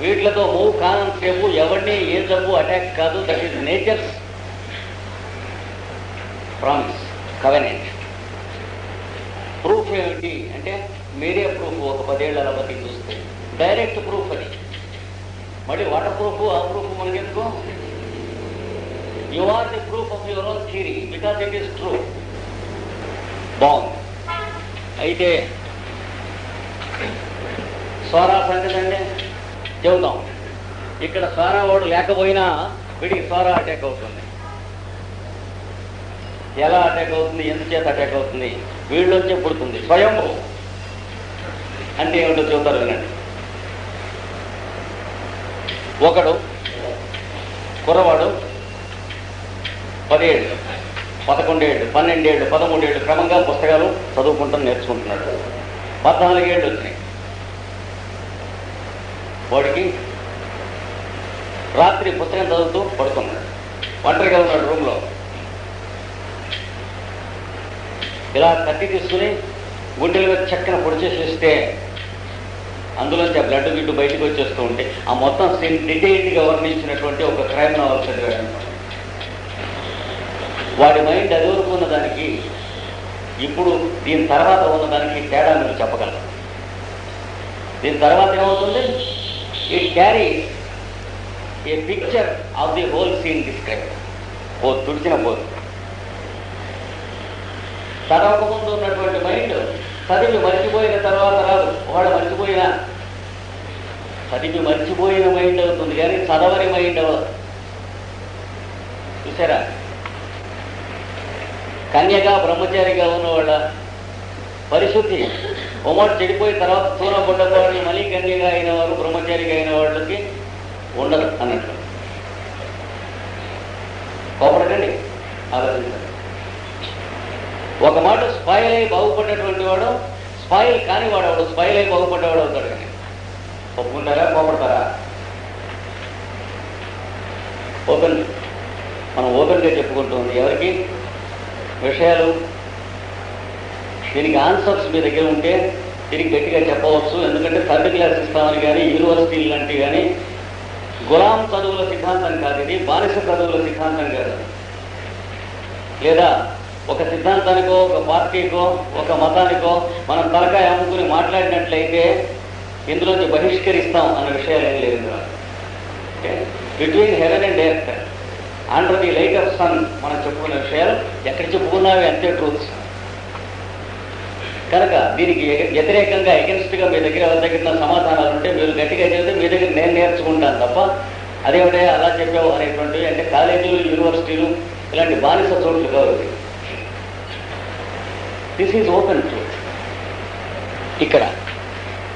వీటితో మూవ్ కానంతసేపు ఎవరిని ఏ జబ్బు అటాక్ కాదు. That is nature's promise covenant. Proof ఏమిటి అంటే మీరే ప్రూఫ్. ఒక 10 ఏళ్ళ బతికి చూస్తే డైరెక్ట్ ప్రూఫ్ అది. మళ్ళీ వాటర్ ప్రూఫ్ ఆ ప్రూఫ్ మనకెందుకు? You are the proof of your own theory because it is true. బాగుంది. అయితే స్వరా సంగతి అంటే చెబుతాం. ఇక్కడ స్వరా వాడు లేకపోయినా వీడికి స్వరా అటాక్ అవుతుంది. ఎలా అటాక్ అవుతుంది, ఎందుచేత అటాక్ అవుతుంది? వీళ్ళొచ్చే పుడుతుంది స్వయంభూ. అంటే ఏమిటో చెబుతారు వినండి. ఒకడు కుర్రవాడు 10 ఏళ్ళు, 11 ఏళ్ళు, 12 ఏళ్ళు, 13 ఏళ్ళు క్రమంగా పుస్తకాలు చదువుకుంటాం నేర్చుకుంటున్నాడు. 14 ఏళ్ళు వచ్చినాయి. వాడికి రాత్రి పుస్తకం చదువుతూ పడుకున్నాడు. ఒంటరిగా ఉన్నాడు రూమ్లో. ఇలా కత్తి తీసుకుని గుండెల మీద చక్కన పొడిచేసిస్తే అందులోంచి ఆ బ్లడ్ గిడ్డు బయటకు వచ్చేస్తూ ఉంటే ఆ మొత్తం సీన్ డీటెయిల్డ్గా వర్ణించినటువంటి ఒక క్రైమ్ నావల్ చదివాడు. వాడి మైండ్ అది వరకు ఉన్నదానికి ఇప్పుడు దీని తర్వాత ఉన్నదానికి తేడా మీరు చెప్పగలరు. దీని తర్వాత ఏమవుతుంది? It carries a picture of the whole scene describe. తుడిచిన పోదు చదవకముందు ఉన్నటువంటి మైండ్ చదివి మర్చిపోయిన తర్వాత రాదు. వాడు చదివి మర్చిపోయిన మైండ్ అవుతుంది కానీ చదవని మైండ్ అవ్వదు. చూసారా? కన్యగా బ్రహ్మచారిగా ఉన్నవాళ్ళ పరిశుద్ధి ఉమ్మడి చెడిపోయిన తర్వాత తూన పుట్టవాళ్ళు మళ్ళీ కన్యగా అయిన వారు బ్రహ్మచారిగా అయిన వాళ్ళకి ఉండదు అన్నట్లు. కోపడకండి, ఆలోచించండి. ఒక మాట స్పాయిల్ అయి బాగుపడ్డటువంటి వాడు స్పాయిల్ కానివాడు వాడు స్పాయిల్ అయి బాగుపడ్డవాడు అవుతాడు. కానీ ఒప్పుకుంటారా? కోపడతారా? మనం ఓపెన్గా చెప్పుకుంటుంది ఎవరికి విషయాలు. దీనికి ఆన్సర్స్ మీ దగ్గర ఉంటే దీనికి గట్టిగా చెప్పవచ్చు. ఎందుకంటే 3rd క్లాస్ ఇస్తామని కానీ యూనివర్సిటీలు లాంటివి కానీ గులాం చదువుల సిద్ధాంతం కాదు ఇది. బానిస చదువుల సిద్ధాంతం కాదు. లేదా ఒక సిద్ధాంతానికో ఒక పార్టీకో ఒక మతానికో మనం తలకాయ అమ్ముకుని మాట్లాడినట్లయితే ఇందులోంచి బహిష్కరిస్తాం అన్న విషయాలు ఏం లేదు. Between heaven and earth under the light of sun మనం చెప్పుకునే విషయాలు ఎక్కడ చెప్పుకున్నావి అంతే ట్రూత్స్. కనుక దీనికి వ్యతిరేకంగా ఎగెన్స్ట్గా మీ దగ్గర సమాధానాలు ఉంటే మీరు గట్టిగా చెబితే మీ దగ్గర నేను నేర్చుకుంటాను తప్ప అదేమిటే అలా చెప్పావు అనేటువంటివి అంటే కాలేజీలు యూనివర్సిటీలు ఇలాంటి బానిస చోట్లు కావు. This is open truth.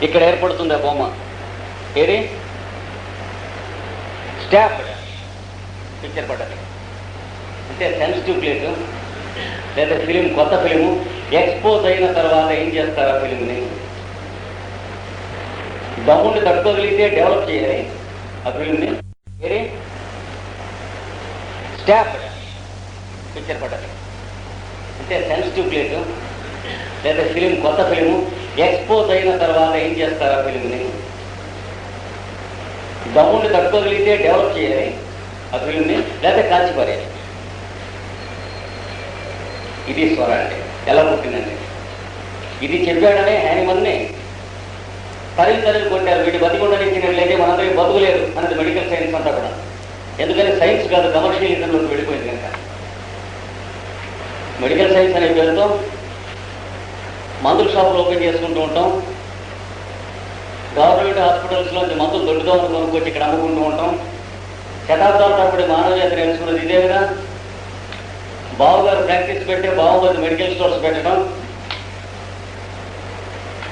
ఇక్కడ ఏర్పడుతుంది ఆ బొమ్మ. ఏది? స్టాప్ పిక్చర్ పడ్డది అంటే సెన్సిటివ్ ప్లేసు లేదా ఫిలిం, కొత్త ఫిలిము ఎక్స్పోజ్ అయిన తర్వాత ఏం చేస్తారు? ఆ ఫిలింని దమ్ముండి తట్టుకోగలిగితే డెవలప్ చేయాలి ఆ ఫిలింని. ఏది? స్టాప్ పిక్చర్ పడ్డది అంటే సెన్సిటివ్ ప్లేసు లేదా ఫిలిం, కొత్త ఫిలిము ఎక్స్పోజ్ అయిన తర్వాత ఏం చేస్తారు? ఆ ఫిలింని దమ్ముండి తట్టుకోగలిగితే డెవలప్ చేయాలి ఆ ఫిలింని లేదా కాల్చిపారేయాలి. ఇది స్వర అంటే ఎలా పుట్టిందండి? ఇది చెప్పాడనే హ్యానిమన్ని తల్లి కొట్టారు. వీటి బతికుండనిచ్చినట్లయితే మనందరికీ బతుకులేదు అన్నది మెడికల్ సైన్స్ అంతా కూడా. ఎందుకని సైన్స్ కాదు కమర్షియలిజంలోకి వెళ్ళిపోయింది కనుక. మెడికల్ సైన్స్ అనే పేరుతో మందుల షాపులు ఓపెన్ చేసుకుంటూ ఉంటాం. గవర్నమెంట్ హాస్పిటల్స్లోంచి మందులు దొడ్డుదోమని కొనుక్కొచ్చి ఇక్కడ అమ్ముకుంటూ ఉంటాం. శతాబ్దాల తరబడి మానవ జాతి నేర్చుకున్నది ఇదే కదా. బావగారు ప్రాక్టీస్ పెట్టే బావగారు మెడికల్ స్టోర్స్ పెట్టడం,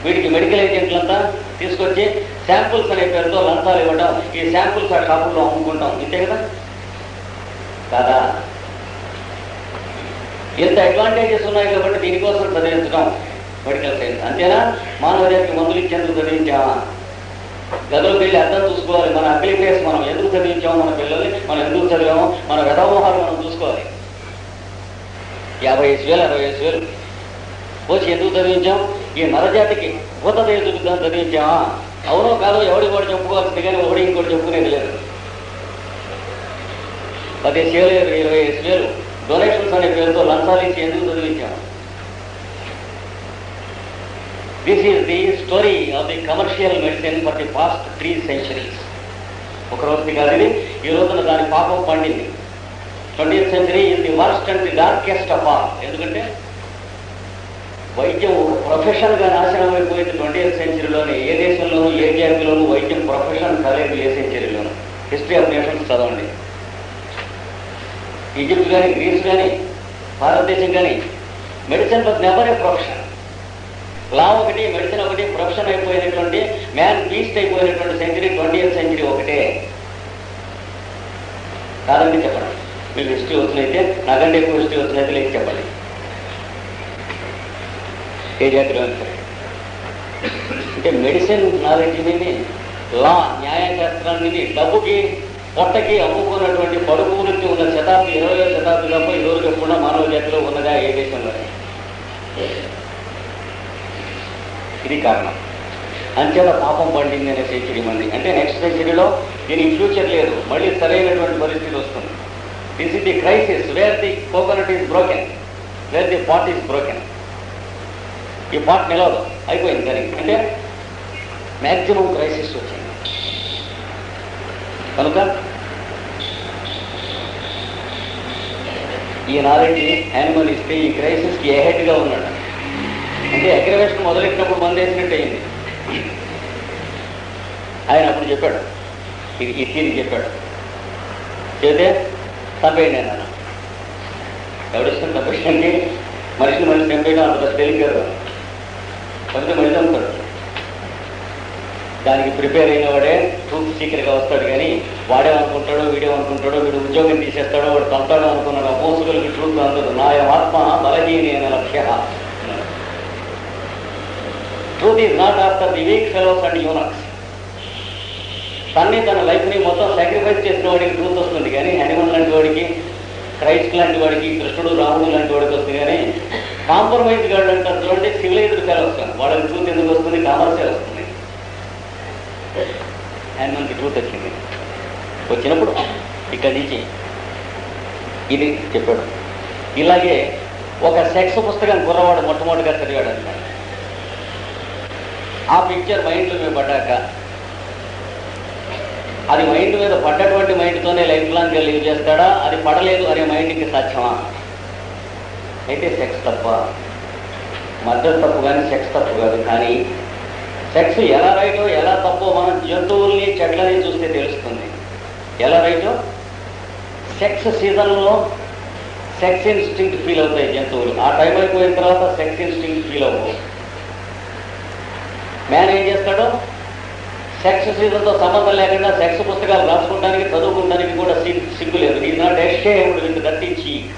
వీటికి మెడికల్ ఏజెంట్లంతా తీసుకొచ్చి శాంపుల్స్ అనే పేరుతో లంచాలు ఇవ్వడం, ఈ శాంపుల్స్ ఆ షాపుల్లో అమ్ముకుంటాం. ఇంతే కదా కాదా? ఎంత అడ్వాంటేజెస్ ఉన్నాయి కాబట్టి దీనికోసం చదివించడం మెడికల్ సైన్స్. అంతేనా? మానవ జాతికి మందులు ఇచ్చేందుకు చదివించామా? గదులకు వెళ్ళి అర్థం చూసుకోవాలి. మన అగ్లీ ఫేస్ మనం ఎందుకు చదివించామో, మన పిల్లల్ని మనం ఎందుకు చదివామో, మన వ్యధమోహాలు మనం చూసుకోవాలి. 50,000 60,000 పోసి ఎందుకు చదివించాం? ఈ నరజాతికి భూతదేవ చూపిద్దాం చదివించామా? అవునో కాదో ఎవడి కూడా చెప్పుకోవాల్సింది కానీ ఒకటి ఇంకోటి చెప్పుకునేది లేదు. 10,000 20,000 డొనేషన్స్ అనే పేరుతో లంచాలు ఇచ్చి ఎందుకు చదివించాము? This is the story of the commercial medicine for the past 3 centuries. ఒక రోజుది కాదు ఇది. ఈ రోజున దాని పాపం పండింది. 20th century is the worst and the darkest of all. ఎందుకంటే వైద్యం ఒక ప్రొఫెషన్గా నాశనం అయిపోయింది 20th centuryలోనే. ఏ దేశంలోనూ ఏ జాతిలోనూ వైద్యం ప్రొఫెషన్ కాలేదు ఏ సెంచరీలోనూ. హిస్టరీ ఆఫ్ నేషన్స్ చదవండి. ఈజిప్ట్ కానీ గ్రీస్ కానీ భారతదేశం కానీ medicine was never a profession. Law ఒకటి, మెడిసిన్ ఒకటి, ప్రొఫెషన్ అయిపోయినటువంటి మ్యాన్ బీస్ట్ అయిపోయినటువంటి సెంచరీ 20th century ఒకటే. కాదండి చెప్పండి. మీకు హిస్టరీ వచ్చినైతే, నాకంటే ఎక్కువ హిస్టరీ వచ్చినైతే లేదు చెప్పండి. ఏ జాతిలో సరే. అంటే మెడిసిన్ నాలెడ్జ్ విని, లా న్యాయశాస్త్రాన్ని డబ్బుకి పొట్టకి అమ్ముకున్నటువంటి పడుపు వృత్తి ఉన్న శతాబ్ది 20వ శతాబ్ది తప్ప ఈరోజు ఎప్పుడన్నా మానవ జాతిలో ఉన్నదా ఏ దేశంలోనే? ఇది కారణం. అంచేత పాపం పండింది అనే సెంచరీ మంది. అంటే నెక్స్ట్ సెంచరీలో దీనికి ఫ్యూచర్ లేదు, మళ్ళీ సరైనటువంటి పరిస్థితి వస్తుంది. This is the crisis where the coconut is broken, where the pot is broken. ఈ పాట్ నిలవదు, అయిపోయింది దానికి. అంటే మ్యాక్సిమం క్రైసిస్ వచ్చింది. కనుక ఈ నాలెడ్జ్ యానిమల్ ఇస్తే ఈ క్రైసిస్కి ఎహెడ్గా ఉన్నాడు. అంటే అగ్రవేషన్ మొదలెట్టినప్పుడు మందేసినట్టు అయింది. ఆయన అప్పుడు చెప్పాడు, ఇది తీరి చెప్పాడు, చెబితే తప్పేయండి అన్నాను. ఎవడిస్తాను తప్పేయండి, మనిషిని మనిషి చంపేయడం అంత తెలియదు. కొంచెం మనిషి అమ్ముతాడు, దానికి ప్రిపేర్ అయిన వాడే ట్రూత్ సీకర్గా వస్తాడు. కానీ వాడేమనుకుంటాడో వీడేమనుకుంటాడో, వీడు ఉద్యోగం తీసేస్తాడో, వాడు తంతాడో అనుకున్నాడు. మోసుగలికి ట్రూత్ అందదు. నా ఆత్మ బలహీని అనే లక్ష్య. Truth is not after the weak fellows and eunuchs. తన్ని తన లైఫ్ని మొత్తం సాక్రిఫైస్ చేసిన వాడికి ట్రూత్ వస్తుంది. కానీ హనుమాన్ లాంటి వాడికి, క్రైస్ట్ లాంటి వాడికి, కృష్ణుడు రాముడు లాంటి వాడికి వస్తుంది. కానీ కాంప్రమైజ్ గార్డ్ అంటారు చూడండి, సివిలైజ్డ్ ఫెలోస్, వాళ్ళకి ట్రూత్ ఎందుకు వస్తుంది? కామర్సే వస్తుంది. హనుమాన్కి ట్రూత్ వచ్చింది. వచ్చినప్పుడు ఇక్కడి నుంచి ఇది చెప్పాడు. ఇలాగే ఒక సెక్స్ పుస్తకం కుర్రవాడు మొట్టమొదటిగా చదివాడు అనమాట. ఆ పిక్చర్ మైండ్లో మీద పడ్డాక, అది మైండ్ మీద పడ్డటువంటి మైండ్తోనే లైఫ్ లాంగ్గా లీవ్ చేస్తాడా? అది పడలేదు అనే మైండ్కి సాధ్యమా? అయితే సెక్స్ తప్ప, మద్దతు తప్పు కానీ సెక్స్ తప్పు కాదు. కానీ సెక్స్ ఎలా రైటో ఎలా తప్పో మనం జంతువుల్ని చెట్లని చూస్తే తెలుస్తుంది. ఎలా రైటో, సెక్స్ సీజన్లో సెక్స్ ఇన్స్టింక్ట్ ఫీల్ అవుతాయి జంతువులు. ఆ టైం అయిపోయిన తర్వాత సెక్స్ ఇన్స్టింక్ట్ ఫీల్ అవ్వవు. మ్యాన్ ఏం చేస్తాడో, సెక్స్ సీజన్తో సంబంధం లేకుండా సెక్స్ పుస్తకాలు రాసుకోవడానికి, చదువుకోవడానికి కూడా సిగ్గు లేదు. Is not ashamed with dirty cheek.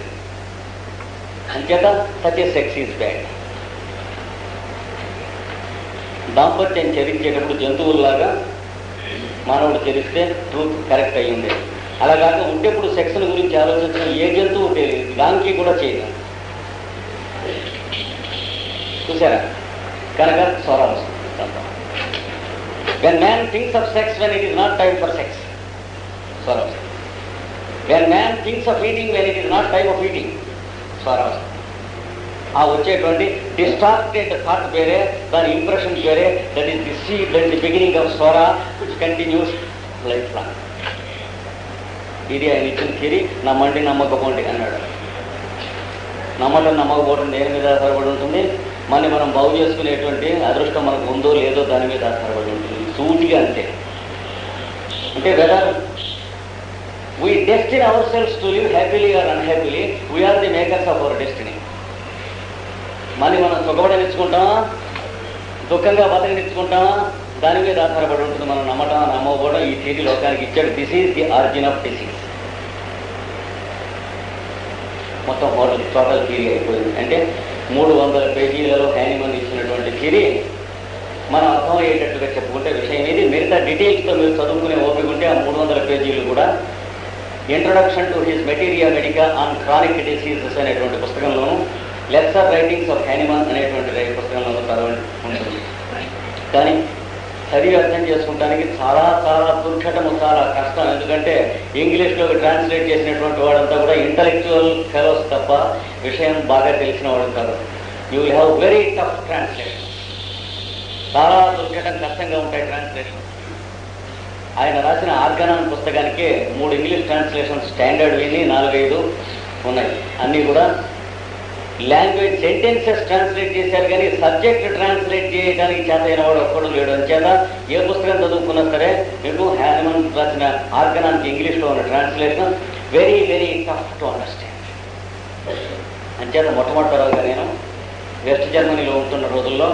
అంచేత such a sex is bad. దాంపత్యం చరించేటప్పుడు జంతువుల్లాగా మానవుడు చరిస్తే ట్రూత్ కరెక్ట్ అయ్యి ఉండేది. అలా కాక ఉండేప్పుడు సెక్స్ని గురించి ఆలోచించడం ఏ జంతువు తెలియదు, దానికి కూడా చేయదు. చూసారా? కనుక స్వరం వస్తుంది. When man thinks of sex when it is not time for sex, స్వరం. When man thinks of eating when it is not time of eating, స్వరం. ఆ వచ్చేటువంటి డిస్టార్టెడ్ థాట్ వేరే, దాని ఇంప్రెషన్ వేరే. That is the seed and the beginning of స్వర విచ్ కంటిన్యూస్ లైఫ్ లాంగ్. ఇది ఆయన ఇచ్చిన థియరీ. నమ్మండి నమ్మకపోండి అన్నాడు. నమ్మటం నమ్మకపోవడం దేని మీద ఆధారపడి ఉంటుంది? మనం బాగు చేసుకునేటువంటి అదృష్టం మనకు ఉందో లేదో దాని మీద ఆధారపడి ఉంటుంది. సూటిగా అంతే. అంటే whether we destiny our selves to live happily or unhappily, we are the makers of our destiny. మనం సుఖపడనిచ్చుకుంటామా, దుఃఖంగా బతకనిచ్చుకుంటామా, దాని మీద ఆధారపడి ఉంటుంది. మనం నమ్మటం నమ్మకపోవడం. ఈ థియరీ లోకానికి ఇచ్చాడు. This is the origin of disease. మొత్తం టోటల్ థియరీ అయిపోయింది. అంటే 300 పేజీలలో హ్యానిమన్ ఇచ్చినటువంటి థియరీ మనం అర్థమయ్యేటట్టుగా చెప్పుకుంటే విషయం ఇది. మిగతా డీటెయిల్స్తో మీరు చదువుకునే ఓపిక ఉంటే ఆ 300 పేజీలు కూడా introduction to his materia medica on chronic diseases అనేటువంటి పుస్తకంలోను, లెక్చర్ రైటింగ్స్ ఆఫ్ హ్యానిమన్ అనేటువంటి పుస్తకంలోనూ చదవండి ఉంటుంది. కానీ చదివి అర్థం చేసుకుంటానికి చాలా చాలా దుర్ఘటము, చాలా కష్టం. ఎందుకంటే ఇంగ్లీష్లోకి ట్రాన్స్లేట్ చేసినటువంటి వాడంతా కూడా ఇంటలెక్చువల్ ఫెలోస్ తప్ప విషయం బాగా తెలిసిన వాడు కాదు. You will have very tough translation. చాలా దుర్ఘటం, కష్టంగా ఉంటాయి ట్రాన్స్లేషన్. ఆయన రాసిన ఆర్గనాన్ పుస్తకానికే 3 ఇంగ్లీష్ ట్రాన్స్లేషన్ స్టాండర్డ్ విని 4-5 ఉన్నాయి. అన్నీ కూడా లాంగ్వేజ్ సెంటెన్సెస్ ట్రాన్స్లేట్ చేశారు, కానీ సబ్జెక్ట్ ట్రాన్స్లేట్ చేయడానికి చేత అయిన వాడు ఒక్కడు లేడు. అంచేత ఏ పుస్తకం చదువుకున్నా సరే మీకు హ్యానిమన్ రాసిన ఆర్గనాన్కి ఇంగ్లీష్లో ఉన్న translation very very tough to understand. అంచేత మొట్టమొదటిగా నేను వెస్ట్ జర్మనీలో ఉంటున్న రోజుల్లో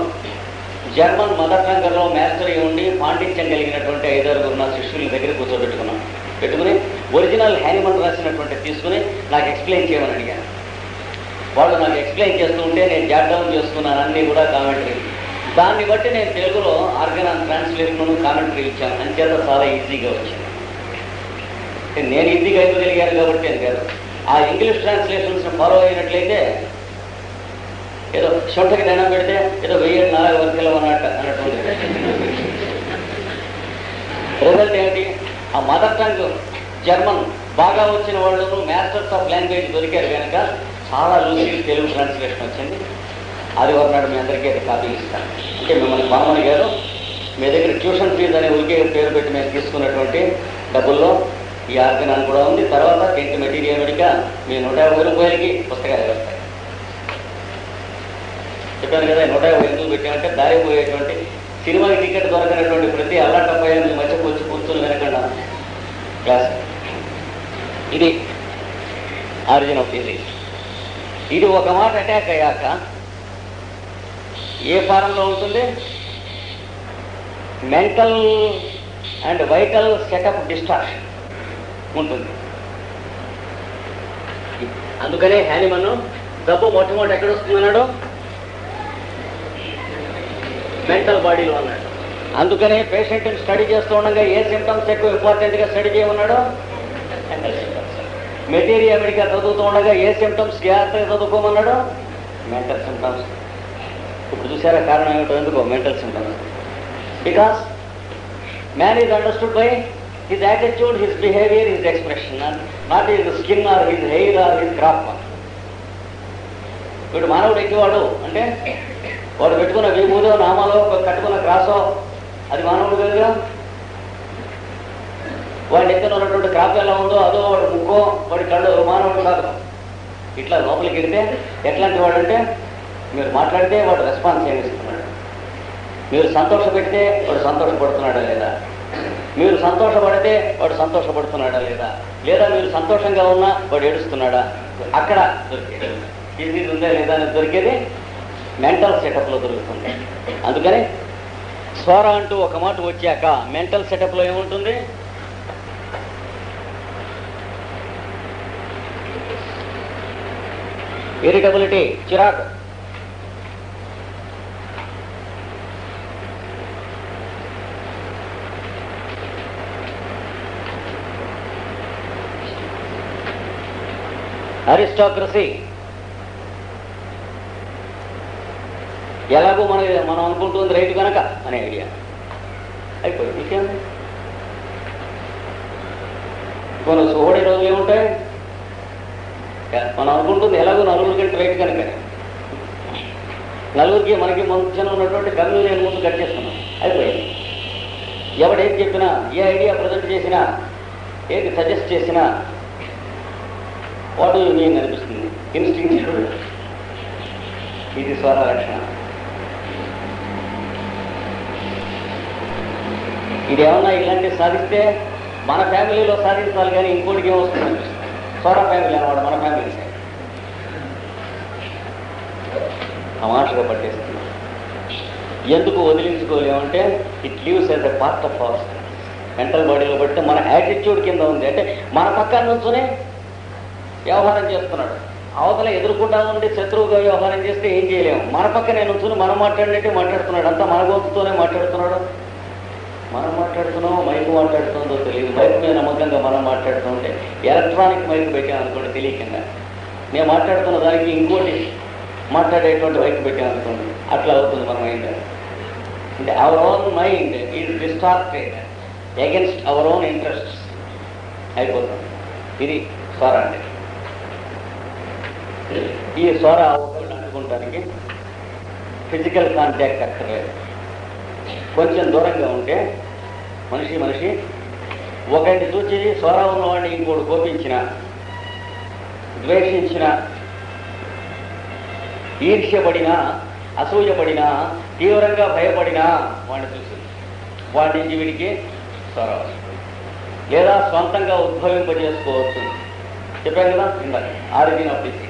జర్మన్ మదర్ టంగ్లో మాస్టర్ అయి ఉండి పాండిత్యం కలిగినటువంటి 5-6 నా శిష్యుల దగ్గర కూర్చోబెట్టుకున్నాను. పెట్టుకుని ఒరిజినల్ హ్యానిమన్ రాసినటువంటి తీసుకుని నాకు ఎక్స్ప్లెయిన్ చేయమని అడిగాను. వాళ్ళు నాకు ఎక్స్ప్లెయిన్ చేస్తూ ఉంటే నేను జాట్ డౌన్ చేసుకున్నాను అన్నీ కూడా కామెంటరీ. దాన్ని బట్టి నేను తెలుగులో ఆర్గనాన్ ట్రాన్స్లేషన్ను కామెంటరీ ఇచ్చాను. అంచేత చాలా ఈజీగా వచ్చింది. నేను ఈజీగా అయిపోగలిగాను కాబట్టి అని కాదు, ఆ ఇంగ్లీష్ ట్రాన్స్లేషన్స్ని ఫాలో అయినట్లయితే ఏదో సొంతకి దండం పెడితే ఏదో 1004 వర్షాలు అన్నటువంటి రిజల్ట్ ఏమిటి? ఆ మదర్ టంగ్ జర్మన్ బాగా వచ్చిన వాళ్ళు మాస్టర్స్ ఆఫ్ లాంగ్వేజ్ దొరికారు కనుక చాలా లూజీ తెలుగు ట్రాన్స్లేషన్ వచ్చింది. ఆదివారం నాడు మీ అందరికీ అది కాపీ ఇస్తాను. అంటే మిమ్మల్ని బామణి గారు మీ దగ్గర ట్యూషన్ ఫీజు అనే ఉరికే పేరు పెట్టి మేము తీసుకున్నటువంటి డబ్బుల్లో ఈ ఆర్గనాన్ కూడా ఉంది. తర్వాత టెంట్ మెటీరియల్ మెడికా మీ 150 రూపాయలకి పుస్తకాలు వస్తాయి. చెప్పాను కదా, 150 ఎందుకు పెట్టామంటే దారి పోయేటువంటి సినిమాకి టికెట్ దొరకనటువంటి ప్రతి అల్లాటపై మీ మధ్యకు వచ్చి కూర్చొని వెనకుండా క్లాస్. ఇది ఆరిజిన్ ఆఫ్ డిజీజ్. ఇది ఒక మాట అటాక్ అయ్యాక ఏ ఫారంలో ఉంటుంది? Mental and vital setup distraction ఉంటుంది. అందుకనే హ్యానిమన్ జబ్బు మొట్టమొదటి ఎక్కడ వస్తుందన్నాడు? మెంటల్ బాడీలో అన్నాడు. అందుకనే పేషెంట్ని స్టడీ చేస్తూ ఉండగా ఏ సిమ్టమ్స్ ఎక్కువ ఇంపార్టెంట్గా స్టడీ చేయమన్నాడు? Mental symptoms. మెటీరియల్ మెడికా చదువుతూ ఉండగా ఏ సిమ్టమ్స్ జాగ్రత్తగా చదువుకోమన్నాడు? Mental symptoms. ఇప్పుడు చూసారా కారణం ఏమిటో? ఎందుకో mental symptoms? Because man is understood by his attitude, his behavior, his expression, and not his skin or his hair or his crop. వీడు మానవుడు ఎక్కివాడు అంటే వాడు పెట్టుకున్న విభూదో నామాలో కట్టుకున్న క్రాసో అది మానవుడు కనుక వాడి ఎక్కడ ఉన్నటువంటి క్రాప్ ఎలా ఉందో అదో వాడు ముక్కో వాడి కళ్ళు మానవుడు కాదు. ఇట్లా లోపలికి వెళితే ఎట్లాంటి వాడు అంటే మీరు మాట్లాడితే వాడు రెస్పాన్స్ ఏమిస్తున్నాడు, మీరు సంతోషపెడితే వాడు సంతోషపడుతున్నాడా లేదా, మీరు సంతోషపడితే వాడు సంతోషపడుతున్నాడా లేదా, లేదా మీరు సంతోషంగా ఉన్నా వాడు ఏడుస్తున్నాడా, అక్కడ దొరికేది. డిజీజ్ ఉందా లేదా అని దొరికేది మెంటల్ సెటప్లో దొరుకుతుంది. అందుకని స్వర అంటూ ఒక మాట వచ్చాక మెంటల్ సెటప్లో ఏముంటుంది? ఇరిటబిలిటీ, చిరాకు. అరిస్టాక్రసీ. ఎలాగో మనం అనుకుంటుంది రైతు కనుక అనే ఐడియా అయిపోయింది. ఇంకేంది? కొన్ని సోహడే రోజులు ఏముంటాయి? మనం అనుకుంటుంది ఎలాగో నలుగురికి రైతు కనుక, నలుగురికి మనకి మధ్యన ఉన్నటువంటి కమ్యూని నేను ముందు కట్ చేస్తున్నాం. అయిపోయింది. ఎవడేది చెప్పినా, ఏ ఐడియా ప్రజెంట్ చేసినా, ఏది సజెస్ట్ చేసినా వాట్ యు మీన్ అనిపిస్తుంది. ఇన్స్టింక్టివ్. ఇది స్వర లక్షణ. ఇది ఏమన్నా ఇలాంటివి సాధిస్తే మన ఫ్యామిలీలో సాధించాలి కానీ ఇంకోటికి ఏమొస్తుంది అనిపిస్తుంది. స్వర ఫ్యామిలీ అనమాట మన ఫ్యామిలీ సైడ్. తమాషగా పట్టేస్తుంది. ఎందుకు వదిలించుకోలేమంటే it leaves as a part of our mental బాడీలో బట్టి మన యాటిట్యూడ్ కింద ఉంది. అంటే మన పక్కన నుంచునే వ్యవహారం చేస్తున్నాడు. అవతల ఎదుర్కొంటా ఉండి శత్రువుగా వ్యవహారం చేస్తే ఏం చేయలేము. మన పక్కనే నుంచుని మనం మాట్లాడినట్టే మాట్లాడుతున్నాడు. అంతా మన గొంతుతోనే మాట్లాడుతున్నాడు. మనం మాట్లాడుతున్నాం, మైకు మాట్లాడుతుందో తెలియదు. మైకు మీద నమ్మకంగా మనం మాట్లాడుతుంటే ఎలక్ట్రానిక్ మైకు పెట్టామనుకోండి తెలియకుండా, నేను మాట్లాడుతున్న దానికి ఇంకోటి మాట్లాడేటువంటి మైకు పెట్టామనుకోండి, అట్లా అవుతుంది మన మైండ్. అంటే our own mind is distorted against our own interests అయిపోతుంది. ఇది స్వర అంటే. ఈ స్వర ఒకళ్ళు అనుకుంటానికి ఫిజికల్ కాంటాక్ట్ అక్కర్లేదు. కొంచెం దూరంగా ఉంటే మనిషి ఒకరిని చూసి స్వర ఉన్నవాడిని ఇంకోటి కోపించిన, ద్వేషించిన, ఈర్ష్యపడినా, అసూయపడినా, తీవ్రంగా భయపడినా వాడిని చూసి వాడి నుంచి వీడికి స్వర వస్తుంది. లేదా స్వంతంగా ఉద్భవింపజేసుకోవచ్చు. చెప్పాను కదా ఇందాక ఆరిజిన్ ఆఫ్ డిసీజ్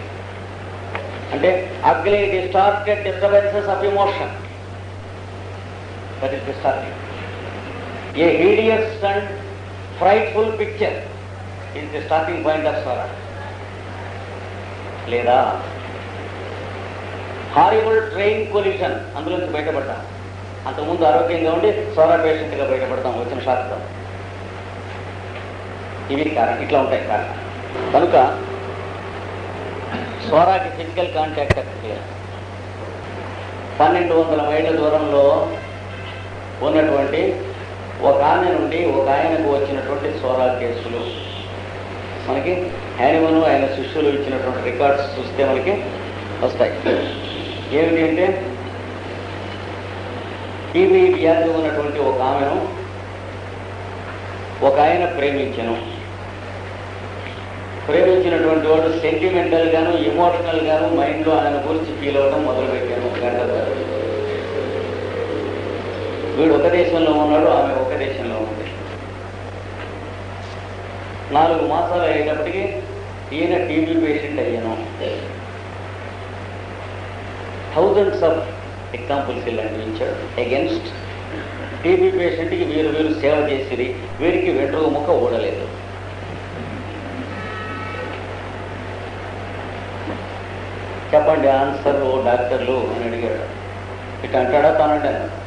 అంటే ugly distorted disturbances of emotion. That is distorted. A hideous and frightful picture is the starting point of psora. లేదా హారిబుల్ ట్రైన్ కొల్యూషన్, అందులోంచి బయటపడ్డాం. అంతకుముందు ఆరోగ్యంగా ఉండి సోరా పేషెంట్గా బయటపడతాం వచ్చిన షాక్తో. ఇవి కారణం, ఇట్లా ఉంటాయి కారణం. కనుక సోరాకి ఫిజికల్ కాంటాక్ట్ అక్కర్లేదు. 1200 మైళ్ళ దూరంలో ఉన్నటువంటి ఒక ఆమె నుండి ఒక ఆయనకు వచ్చినటువంటి సోరా కేసులు మనకి హ్యానిమన్ ఆయన శిష్యులు ఇచ్చినటువంటి రికార్డ్స్ చూస్తే మనకి వస్తాయి. ఏమిటి అంటే, టీబీ వ్యాధి ఉన్నటువంటి ఒక ఆమెను ఒక ఆయన ప్రేమించినటువంటి వాడు సెంటిమెంటల్ గాను ఎమోషనల్ గాను మైండ్లో ఆయన గురించి ఫీల్ అవ్వడం మొదలుపెట్టాను. గంట వీడు ఒక దేశంలో ఉన్నాడు, ఆమె ఒక దేశంలో ఉంది. 4 మాసాలు అయ్యేటప్పటికీ ఈయన టీబీ పేషెంట్ అయ్యాను. థౌజండ్స్ ఆఫ్ ఎగ్జాంపుల్స్ ఇలా అందించాడు అగెన్స్ట్ టీబీ పేషెంట్కి. వీరు సేవ చేసిరి, వీరికి వెంట్రుక ముక్క ఓడలేదు. చెప్పండి ఆన్సర్ ఓ డాక్టర్లు అని అడిగాడు. ఇట్లా అంటాడా తానంటే అన్నాడు.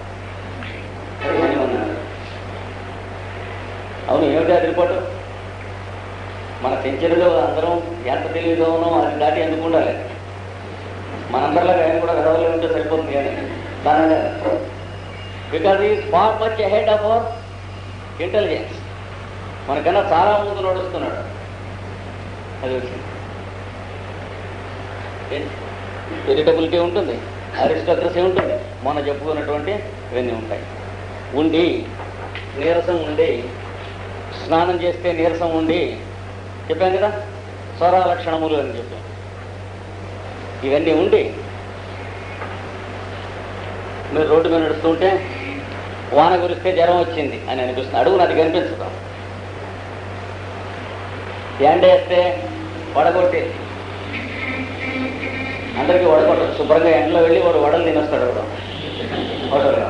అవును, ఏమిటి అది రిపోర్టు? మన సెంచరీలో అందరం ఎంత తెలివిగా ఉన్నాం అది దాటి ఎందుకు ఉండాలి? మనందరిలాగా ఆయన కూడా గడవలే ఉంటే సరిపోతుంది కానీ దాని because is far much ahead of our intelligence. మనకన్నా చాలా ముందు నడుస్తున్నాడు. అది వచ్చింది. ఇరిటబిలిటీ ఉంటుంది, అరిస్టోక్రసీ ఉంటుంది, మొన్న చెప్పుకున్నటువంటి ఇవన్నీ ఉంటాయి. ఉండి నీరసం ఉండి, స్నానం చేస్తే నీరసం ఉండి, చెప్పాం కదా స్వర లక్షణములు అని చెప్పాం. ఇవన్నీ ఉండి మీరు రోడ్డు మీద నడుస్తుంటే వాన కురిస్తే జ్వరం వచ్చింది అని అనిపిస్తుంది. అడుగు నాది కనిపించదు. ఎండ వేస్తే వడగొట్టేది, అందరికీ వడగొట్టదు. శుభ్రంగా ఎండలో వెళ్ళి వాడు వడలు తినేస్తాడు. హోటల్గా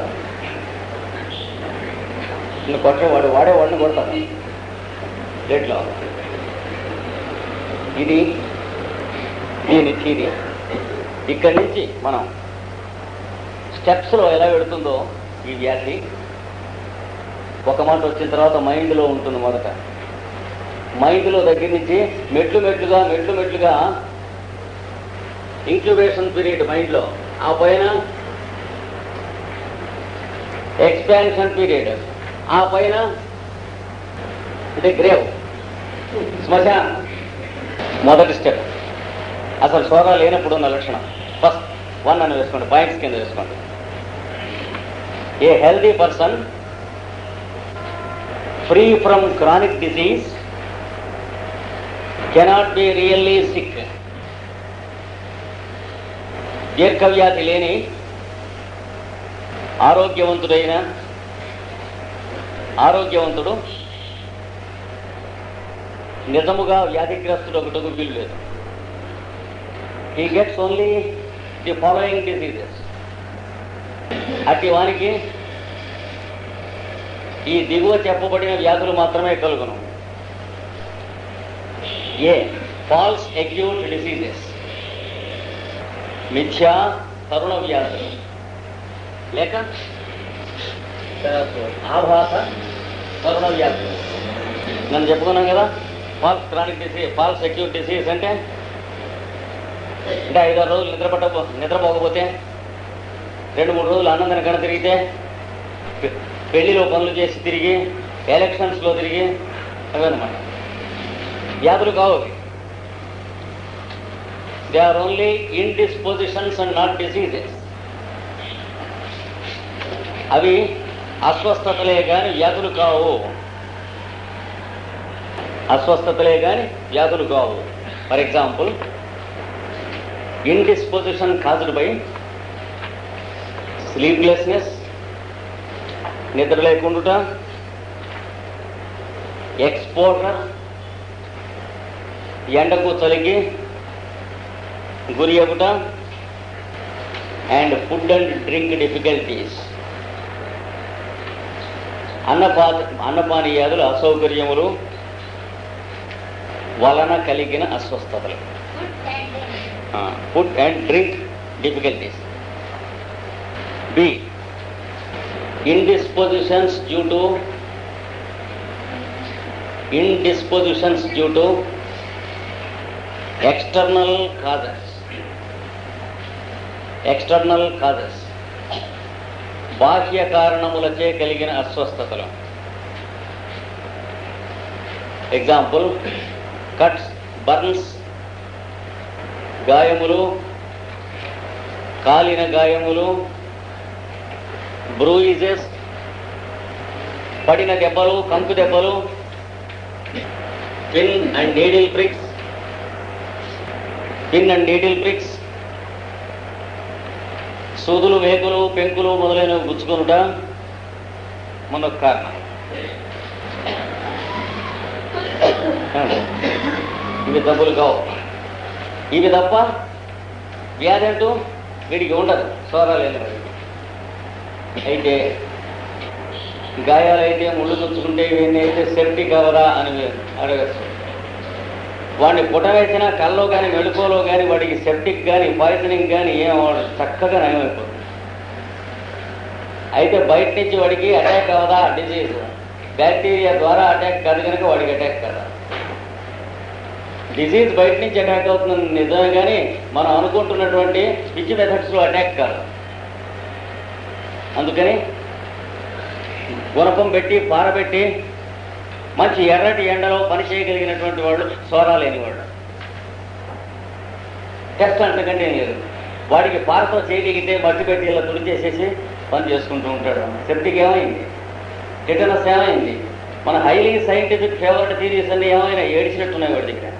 కొట్టేవాడు వాడే వాడిని కొడతాడు ప్లేట్లో. ఇది దీని తీరి. ఇక్కడి నుంచి మనం స్టెప్స్లో ఎలా పెడుతుందో ఈ వ్యాధి ఒక మాట వచ్చిన తర్వాత మైండ్లో ఉంటుంది. మొదట మైండ్లో దగ్గర నుంచి మెట్లు మెట్లుగా ఇంక్యుబేషన్ పీరియడ్ మైండ్లో, ఆ పైన ఎక్స్పాన్షన్ పీరియడ్, ఆ పైన అంటే గ్రేవ్, శ్మశానం. మొదటి స్టెప్ అసలు స్వర లేనప్పుడు ఉన్న లక్షణం. ఫస్ట్ 1 అని వేసుకోండి, పాయింట్స్ కింద వేసుకోండి. A healthy person free from chronic disease cannot be really sick. దీర్ఘవ్యాధి లేని ఆరోగ్యవంతుడు నిజముగా వ్యాధిగ్రస్తుడు ఒకటకు వీలు లేదు. He gets only the following diseases. అట్టి వానికి ఈ దిగువ చెప్పబడిన వ్యాధులు మాత్రమే కలుగును. ఏ ఫాల్స్ అక్యూట్ డిసీజెస్, మిథ్యా తరుణ వ్యాధులు, లేక ఆభాస తరుణ వ్యాధులు. నన్ను చెప్పుకున్నాం కదా, false chronic disease, false acute disease అంటే 5-6 రోజులు నిద్రపోకపోతే, 2-3 రోజులు అన్నం తినకుండా తిరిగితే, పెళ్లిలో పనులు చేసి తిరిగి, ఎలక్షన్స్లో తిరిగి, అవన్నమాట వ్యాధులు కావు. They are only indispositions and not diseases. అవి అస్వస్థతలే కానీ వ్యాధులు కావు. For example, indisposition caused by sleeplessness, నిద్ర లేకుండుట, ఎక్స్పోజర్, ఎండకు చలికి గురి అగుట, and food and drink difficulties. అన్నపానీయాదులు అసౌకర్యములు, వలన కలిగిన అస్వస్థతలు. Food and drink difficulties. B, indispositions due to external causes, బాహ్య కారణములచే కలిగిన అస్వస్థతలు. ఎగ్జాంపుల్, కట్స్, బర్న్స్, గాయములు, కాలిన గాయములు, బ్రూయిజెస్, పడిన దెబ్బలు, కంకు దెబ్బలు, పిన్ అండ్ నీడిల్ ప్రిక్స్, సూదులు, వేకులు, పెంకులు మొదలైనవి గుచ్చుకొనుట మనకు కారణం. ఇవి డబ్బులు కావు. ఇవి తప్ప వ్యాధి అంటూ వీడికి ఉండదు, స్వరాలేని వాడికి. అయితే గాయాలైతే, ముళ్ళు చుచ్చుకుంటే, ఇవన్నీ అయితే సెప్టిక్ అవదా అని అడగచ్చు. వాడిని పుటవేసినా కల్లో కానీ మెళుకోలో కానీ వాడికి సెప్టిక్ కానీ పాయిజనింగ్ కానీ ఏమవాడు చక్కగా నయమైపోతుంది. అయితే బయట నుంచి వాడికి అటాక్ అవదా, డిజీజ్ బ్యాక్టీరియా ద్వారా అటాక్ కాదు కనుక వాడికి అటాక్ కదా. డిజీజ్ బయట నుంచి అటాక్ అవుతుంది నిజమే, కానీ మనం అనుకుంటున్నటువంటి పిచ్చి మెథడ్స్లో అటాక్ కాదు. అందుకని గుణపం పెట్టి, పారబెట్టి, మంచి ఎర్రటి ఎండలో పని చేయగలిగినటువంటి వాళ్ళు, స్వరాలేని వాళ్ళు. టెస్ట్ అంతకంటే ఏం లేదు. వాడికి పారతో చేయగలిగితే మట్టి పెట్టి ఇలా తుడిచేసేసి పని చేసుకుంటూ ఉంటాడు. సెప్టిక్ ఏమైంది, టెటనస్ ఏమైంది, మన హైలీ సైంటిఫిక్ ఫేవరెట్ థీరీస్ అన్ని ఏమైనా ఏడిచినట్టున్నాయి వాడి దగ్గర.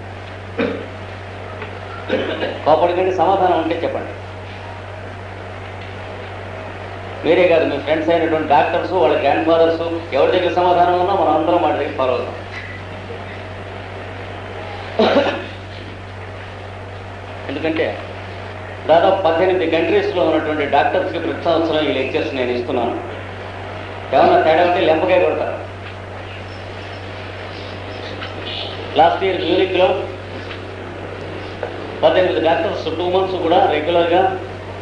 కోపడికంటే సమాధానం ఉంటే చెప్పండి. వేరే కాదు, మీ ఫ్రెండ్స్ అయినటువంటి డాక్టర్స్, వాళ్ళ గ్రాండ్ ఫాదర్స్ ఎవరి దగ్గర సమాధానం ఉన్నా మనం అందరం వాటి దగ్గర ఫాలో అవుతాం. ఎందుకంటే దాదాపు 18 కంట్రీస్లో ఉన్నటువంటి డాక్టర్స్కి ప్రతి సంవత్సరం ఈ లెక్చర్స్ నేను ఇస్తున్నాను. ఏమన్నా తేడా ఉంటే లెంపకాయ కొడతారు. లాస్ట్ ఇయర్ మ్యూనిక్లో 18 డాక్టర్స్ 2 months కూడా రెగ్యులర్గా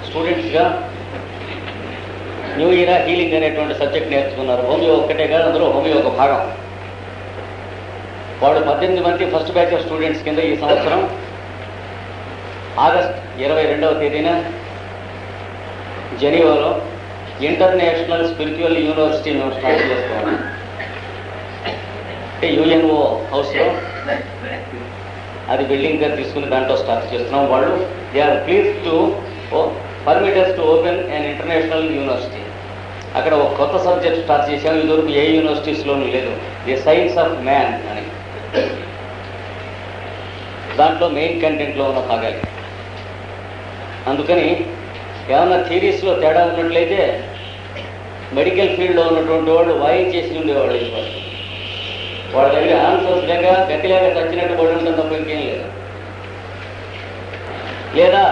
స్టూడెంట్స్గా న్యూ ఇయర్ హీలింగ్ అనేటువంటి సబ్జెక్ట్ నేర్చుకున్నారు. హోమియో ఒక్కటే కాదు, అందులో హోమియో ఒక భాగం. వాడు 18 మంది ఫస్ట్ బ్యాచ్ ఆఫ్ స్టూడెంట్స్ కింద ఈ సంవత్సరం ఆగస్ట్ 22వ తేదీన జెనీవాలో ఇంటర్నేషనల్ స్పిరిచువల్ యూనివర్సిటీ మేము స్టార్ట్ చేస్తాము. అంటే యుఎన్ఓ హౌస్లో అది బిల్డింగ్గా తీసుకుని దాంట్లో స్టార్ట్ చేస్తున్నాం. వాళ్ళు they are please to permitters to open and international university. అక్కడ ఒక కొత్త సబ్జెక్ట్ స్టార్ట్ చేశాము. ఇదివరకు ఏ యూనివర్సిటీస్లోనూ లేదు, ది సైన్స్ ఆఫ్ మ్యాన్ అని. దాంట్లో మెయిన్ కంటెంట్లో ఉన్న భాగాలు. అందుకని ఏమన్నా థీరీస్లో తేడా ఉన్నట్లయితే మెడికల్ ఫీల్డ్లో ఉన్నటువంటి వాళ్ళు వాయించేసి ఉండేవాళ్ళు. వాళ్ళ దగ్గర ఆన్సర్స్ లేక గట్టిలాగా చచ్చినట్టు పడి ఉంటుంది తప్ప ఇంకేం లేదు. లేదా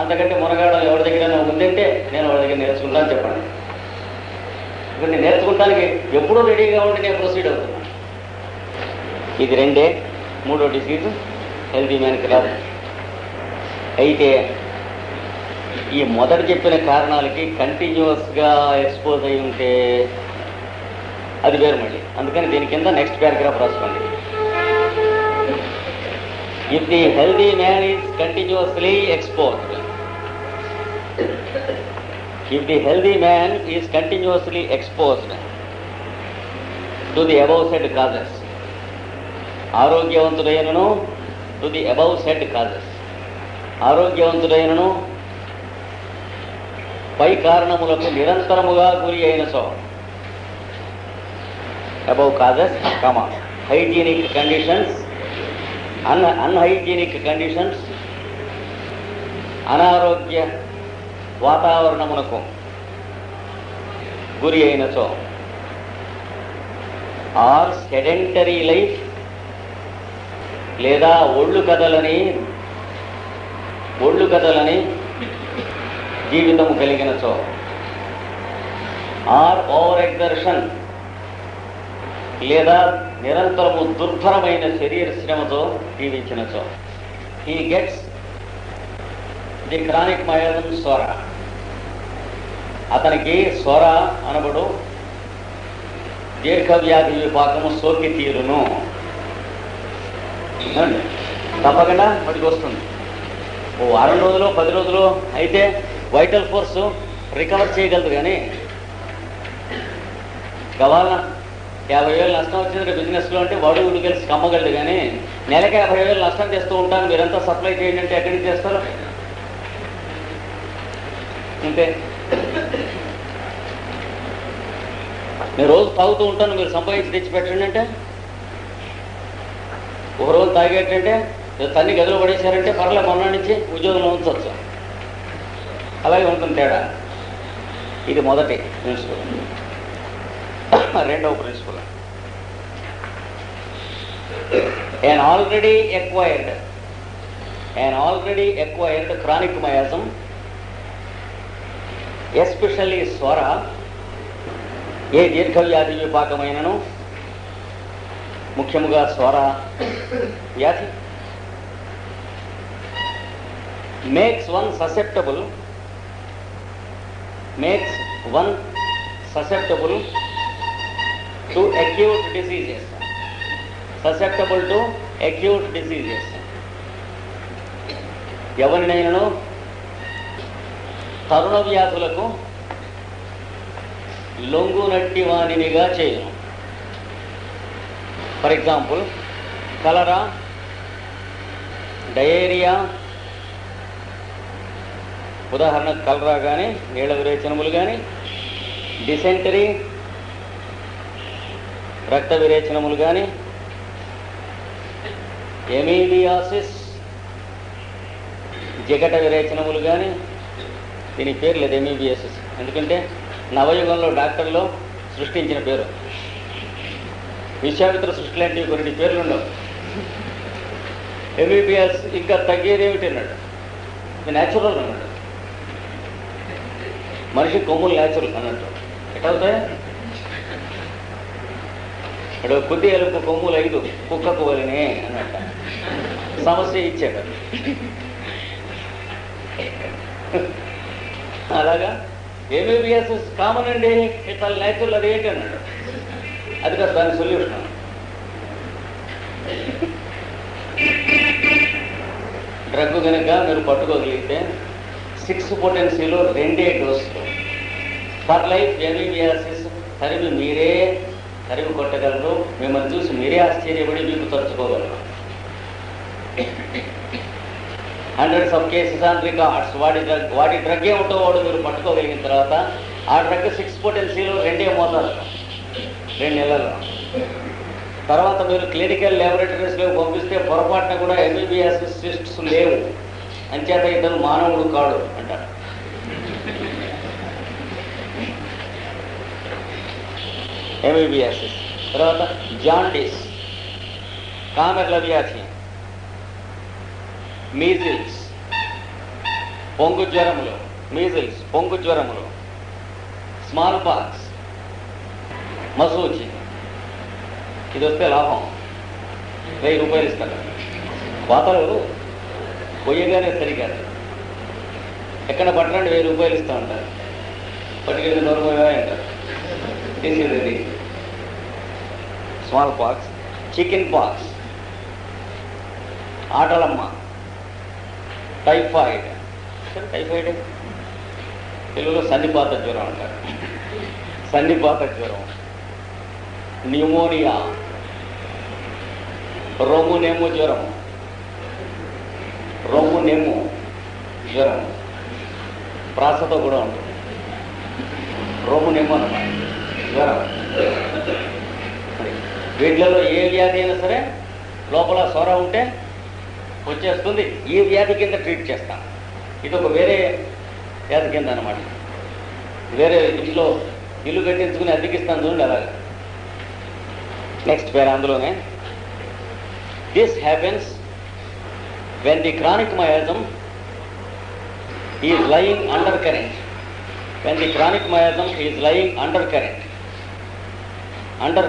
అంతకంటే మునగాడం ఎవరి దగ్గర ఉందంటే నేను వాళ్ళ దగ్గర నేర్చుకుంటాను చెప్పండి. ఇప్పుడు నేను నేర్చుకుంటానికి ఎప్పుడూ రెడీగా ఉండి నేను ప్రొసీడ్ అవుతున్నాను. ఇది రెండే. మూడో డిసీజ్ హెల్దీ మ్యాన్కి రాదు. అయితే ఈ మొదట చెప్పిన కారణాలకి కంటిన్యూస్గా ఎక్స్పోజ్ అయి ఉంటే అది వేరు మళ్ళీ. అందుకని దీని కింద నెక్స్ట్ పారాగ్రాఫ్ రాసుకోండి. If the healthy man is continuously exposed, if the healthy man is continuously exposed to the above said causes, ఆరోగ్యవంతుడైనను to the above said causes, ఆరోగ్యవంతుడైనను పై కారణములకు నిరంతరముగా గురి అయిన so, above causes, hygienic conditions, unhygienic conditions, అనారోగ్య వాతావరణమునకు గురి అయిన సో, ఆర్ సెడెంటరీ లైఫ్, లేదా ఒళ్ళు కదలని జీవితం కలిగిన సో, ఆర్ ఓవర్ ఎగ్జర్షన్, లేదా నిరంతరము దుర్భరమైన శరీర శ్రమతో జీవించినచో he gets the chronic miasm స్వర. అతనికి స్వర అనబడు దీర్ఘవ్యాధి విపాకము సోకి తీరును. తప్పకుండా వాటికి వస్తుంది. ఓ వారం రోజులు 10 రోజులు అయితే వైటల్ ఫోర్స్ రికవర్ చేయగలదు. కానీ కావాలన్నా 50,000 నష్టం వచ్చింది బిజినెస్లో అంటే వాడు వీడు కలిసి కమ్మగలడు. కానీ నెలకి 50,000 నష్టం చేస్తూ ఉంటాను, మీరంతా సప్లై చేయండి అంటే ఎక్కడికి చేస్తారు? అంతే. నేను రోజు తాగుతూ ఉంటాను, మీరు సంపాదించి తెచ్చి పెట్టండి అంటే, ఒక రోజు తాగేటంటే తన్ని గదిలో పడేశారంటే పర్లే మొన్న నుంచి ఉద్యోగంలో ఉంచవచ్చు. అలాగే ఉంటుంది తేడా. ఇది మొదటి ప్రిన్సిపల్. రెండవ principle, an already acquired chronic miasm, especially స్వర, ఏ దీర్ఘవ్యాధి విపాకమైనను ముఖ్యముగా స్వర వ్యాధి makes one susceptible to acute diseases. ఎవరినైనాను తరుణ వ్యాధులకు లొంగునట్టి వానినిగా చేయను. ఫర్ ఎగ్జాంపుల్ కలరా, డయేరియా, ఉదాహరణకు కలరా కానీ, నీళ్ల విరేచనములు కానీ, డిసెంటరీ రక్త విరేచనములు కానీ, ఎమీబియాసిస్ జిగట విరేచనములు కానీ. దీని పేరు లేదు ఎమీబియాసిస్, ఎందుకంటే నవయుగంలో డాక్టర్లు సృష్టించిన పేరు. విశ్వామిత్ర సృష్టి లాంటివి కొన్ని పేర్లు ఉండవు. ఎంబీబీఎస్ ఇంకా తగ్గేది ఏమిటి అన్నాడు, ఇది న్యాచురల్ అన్నాడు. మనిషి కొమ్ములు న్యాచురల్ అన్నట్టు ఎట్లా అవుతాయి? ఇక్కడ కొద్ది ఎలుపు కొమ్ములు 5 కుక్కకు వలినే అన్నట్ట సమస్య ఇచ్చాడు. అలాగా ఎంబీబీఎస్ కామన్ అండి, ఇట్లా న్యాచురల్ అది ఏంటి అన్నాడు. అది కాదు దాని సొల్యూషన్. డ్రగ్ కనుక మీరు పట్టుకోగలిగితే 6 పొటెన్సీలో 2 డోసులు ఫర్ లైఫ్ ఎంబీబీఎస్ తరిమి కొట్టగలరు. మిమ్మల్ని చూసి మీరే ఆశ్చర్యపడి మీకు తరుచుకోగలరు. Hundreds of cases on records. వాటి డ్రగ్ ఏమిటో వాడు మీరు పట్టుకోగలిగిన తర్వాత ఆ డ్రగ్ 6 పొటెన్సీలో 2 మోతాదు 2 నెలల్లో. తర్వాత మీరు క్లినికల్ ల్యాబొరేటరీస్లో పంపిస్తే పొరపాటున కూడా ఎంబీబీఎస్ సిస్ట్స్ లేవు, అంచేత ఇతను మానవుడు కాడు అంటారు. ఎంబీబీఎస్. తర్వాత జాండీస్, కామెర్ల వ్యాధి, మీజిల్స్ పొంగు జ్వరములు, స్మాల్ పాక్స్, మసూచి. ఇది వస్తే లాభం, 1000 రూపాయలు ఇస్తారు. వాతలు పొయ్యగానే సరిగా ఎక్కడ పట్టణండి 1000 రూపాయలు ఇస్తూ ఉంటారు. పట్టుకెళ్ళి 100 రూపాయలు అంటారు. తీసుకెళ్ళి స్మాల్ పాక్స్, చికెన్ పాక్స్, ఆటలమ్మ, టైఫాయిడ్ తెలుగులో సన్నిపాత జ్వరం అంటారు. సన్నిపాత జ్వరం, న్యూమోనియా, రోమునేము జ్వరం, ప్రాసతో కూడా ఉంటుంది. రోమునేము అన్నమాట జ్వరం. వీటిలలో ఏ వ్యాధి అయినా సరే లోపల స్వర ఉంటే వచ్చేస్తుంది. ఈ వ్యాధి కింద ట్రీట్ చేస్తాం. ఇది ఒక వేరే వ్యాధి కింద అన్నమాట. వేరే ఇంట్లో ఇల్లు కట్టించుకుని అద్దెకిస్తాను చూడండి అలాగా. నెక్స్ట్ పేరు అందులోనే, this happens when the chronic miasm is lying under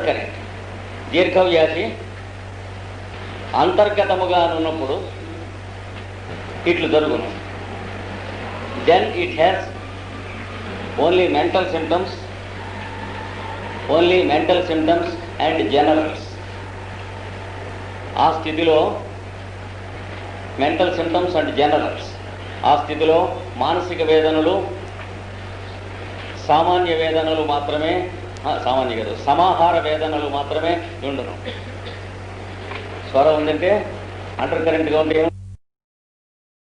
current. దీర్ఘవ్యాధి అంతర్గతముగా ఉన్నప్పుడు ఇట్లు జరుగును. Then it has only mental symptoms and generals. ఆ స్థితిలో మెంటల్ సిమ్టమ్స్ అండ్ జనరల్స్, ఆ స్థితిలో మానసిక వేదనలు, సామాన్య వేదనలు మాత్రమే, సామాన్య కాదు, సమాహార వేదనలు మాత్రమే ఉండును. స్వరం ఉందంటే అండర్ కరెంట్గా ఉంటే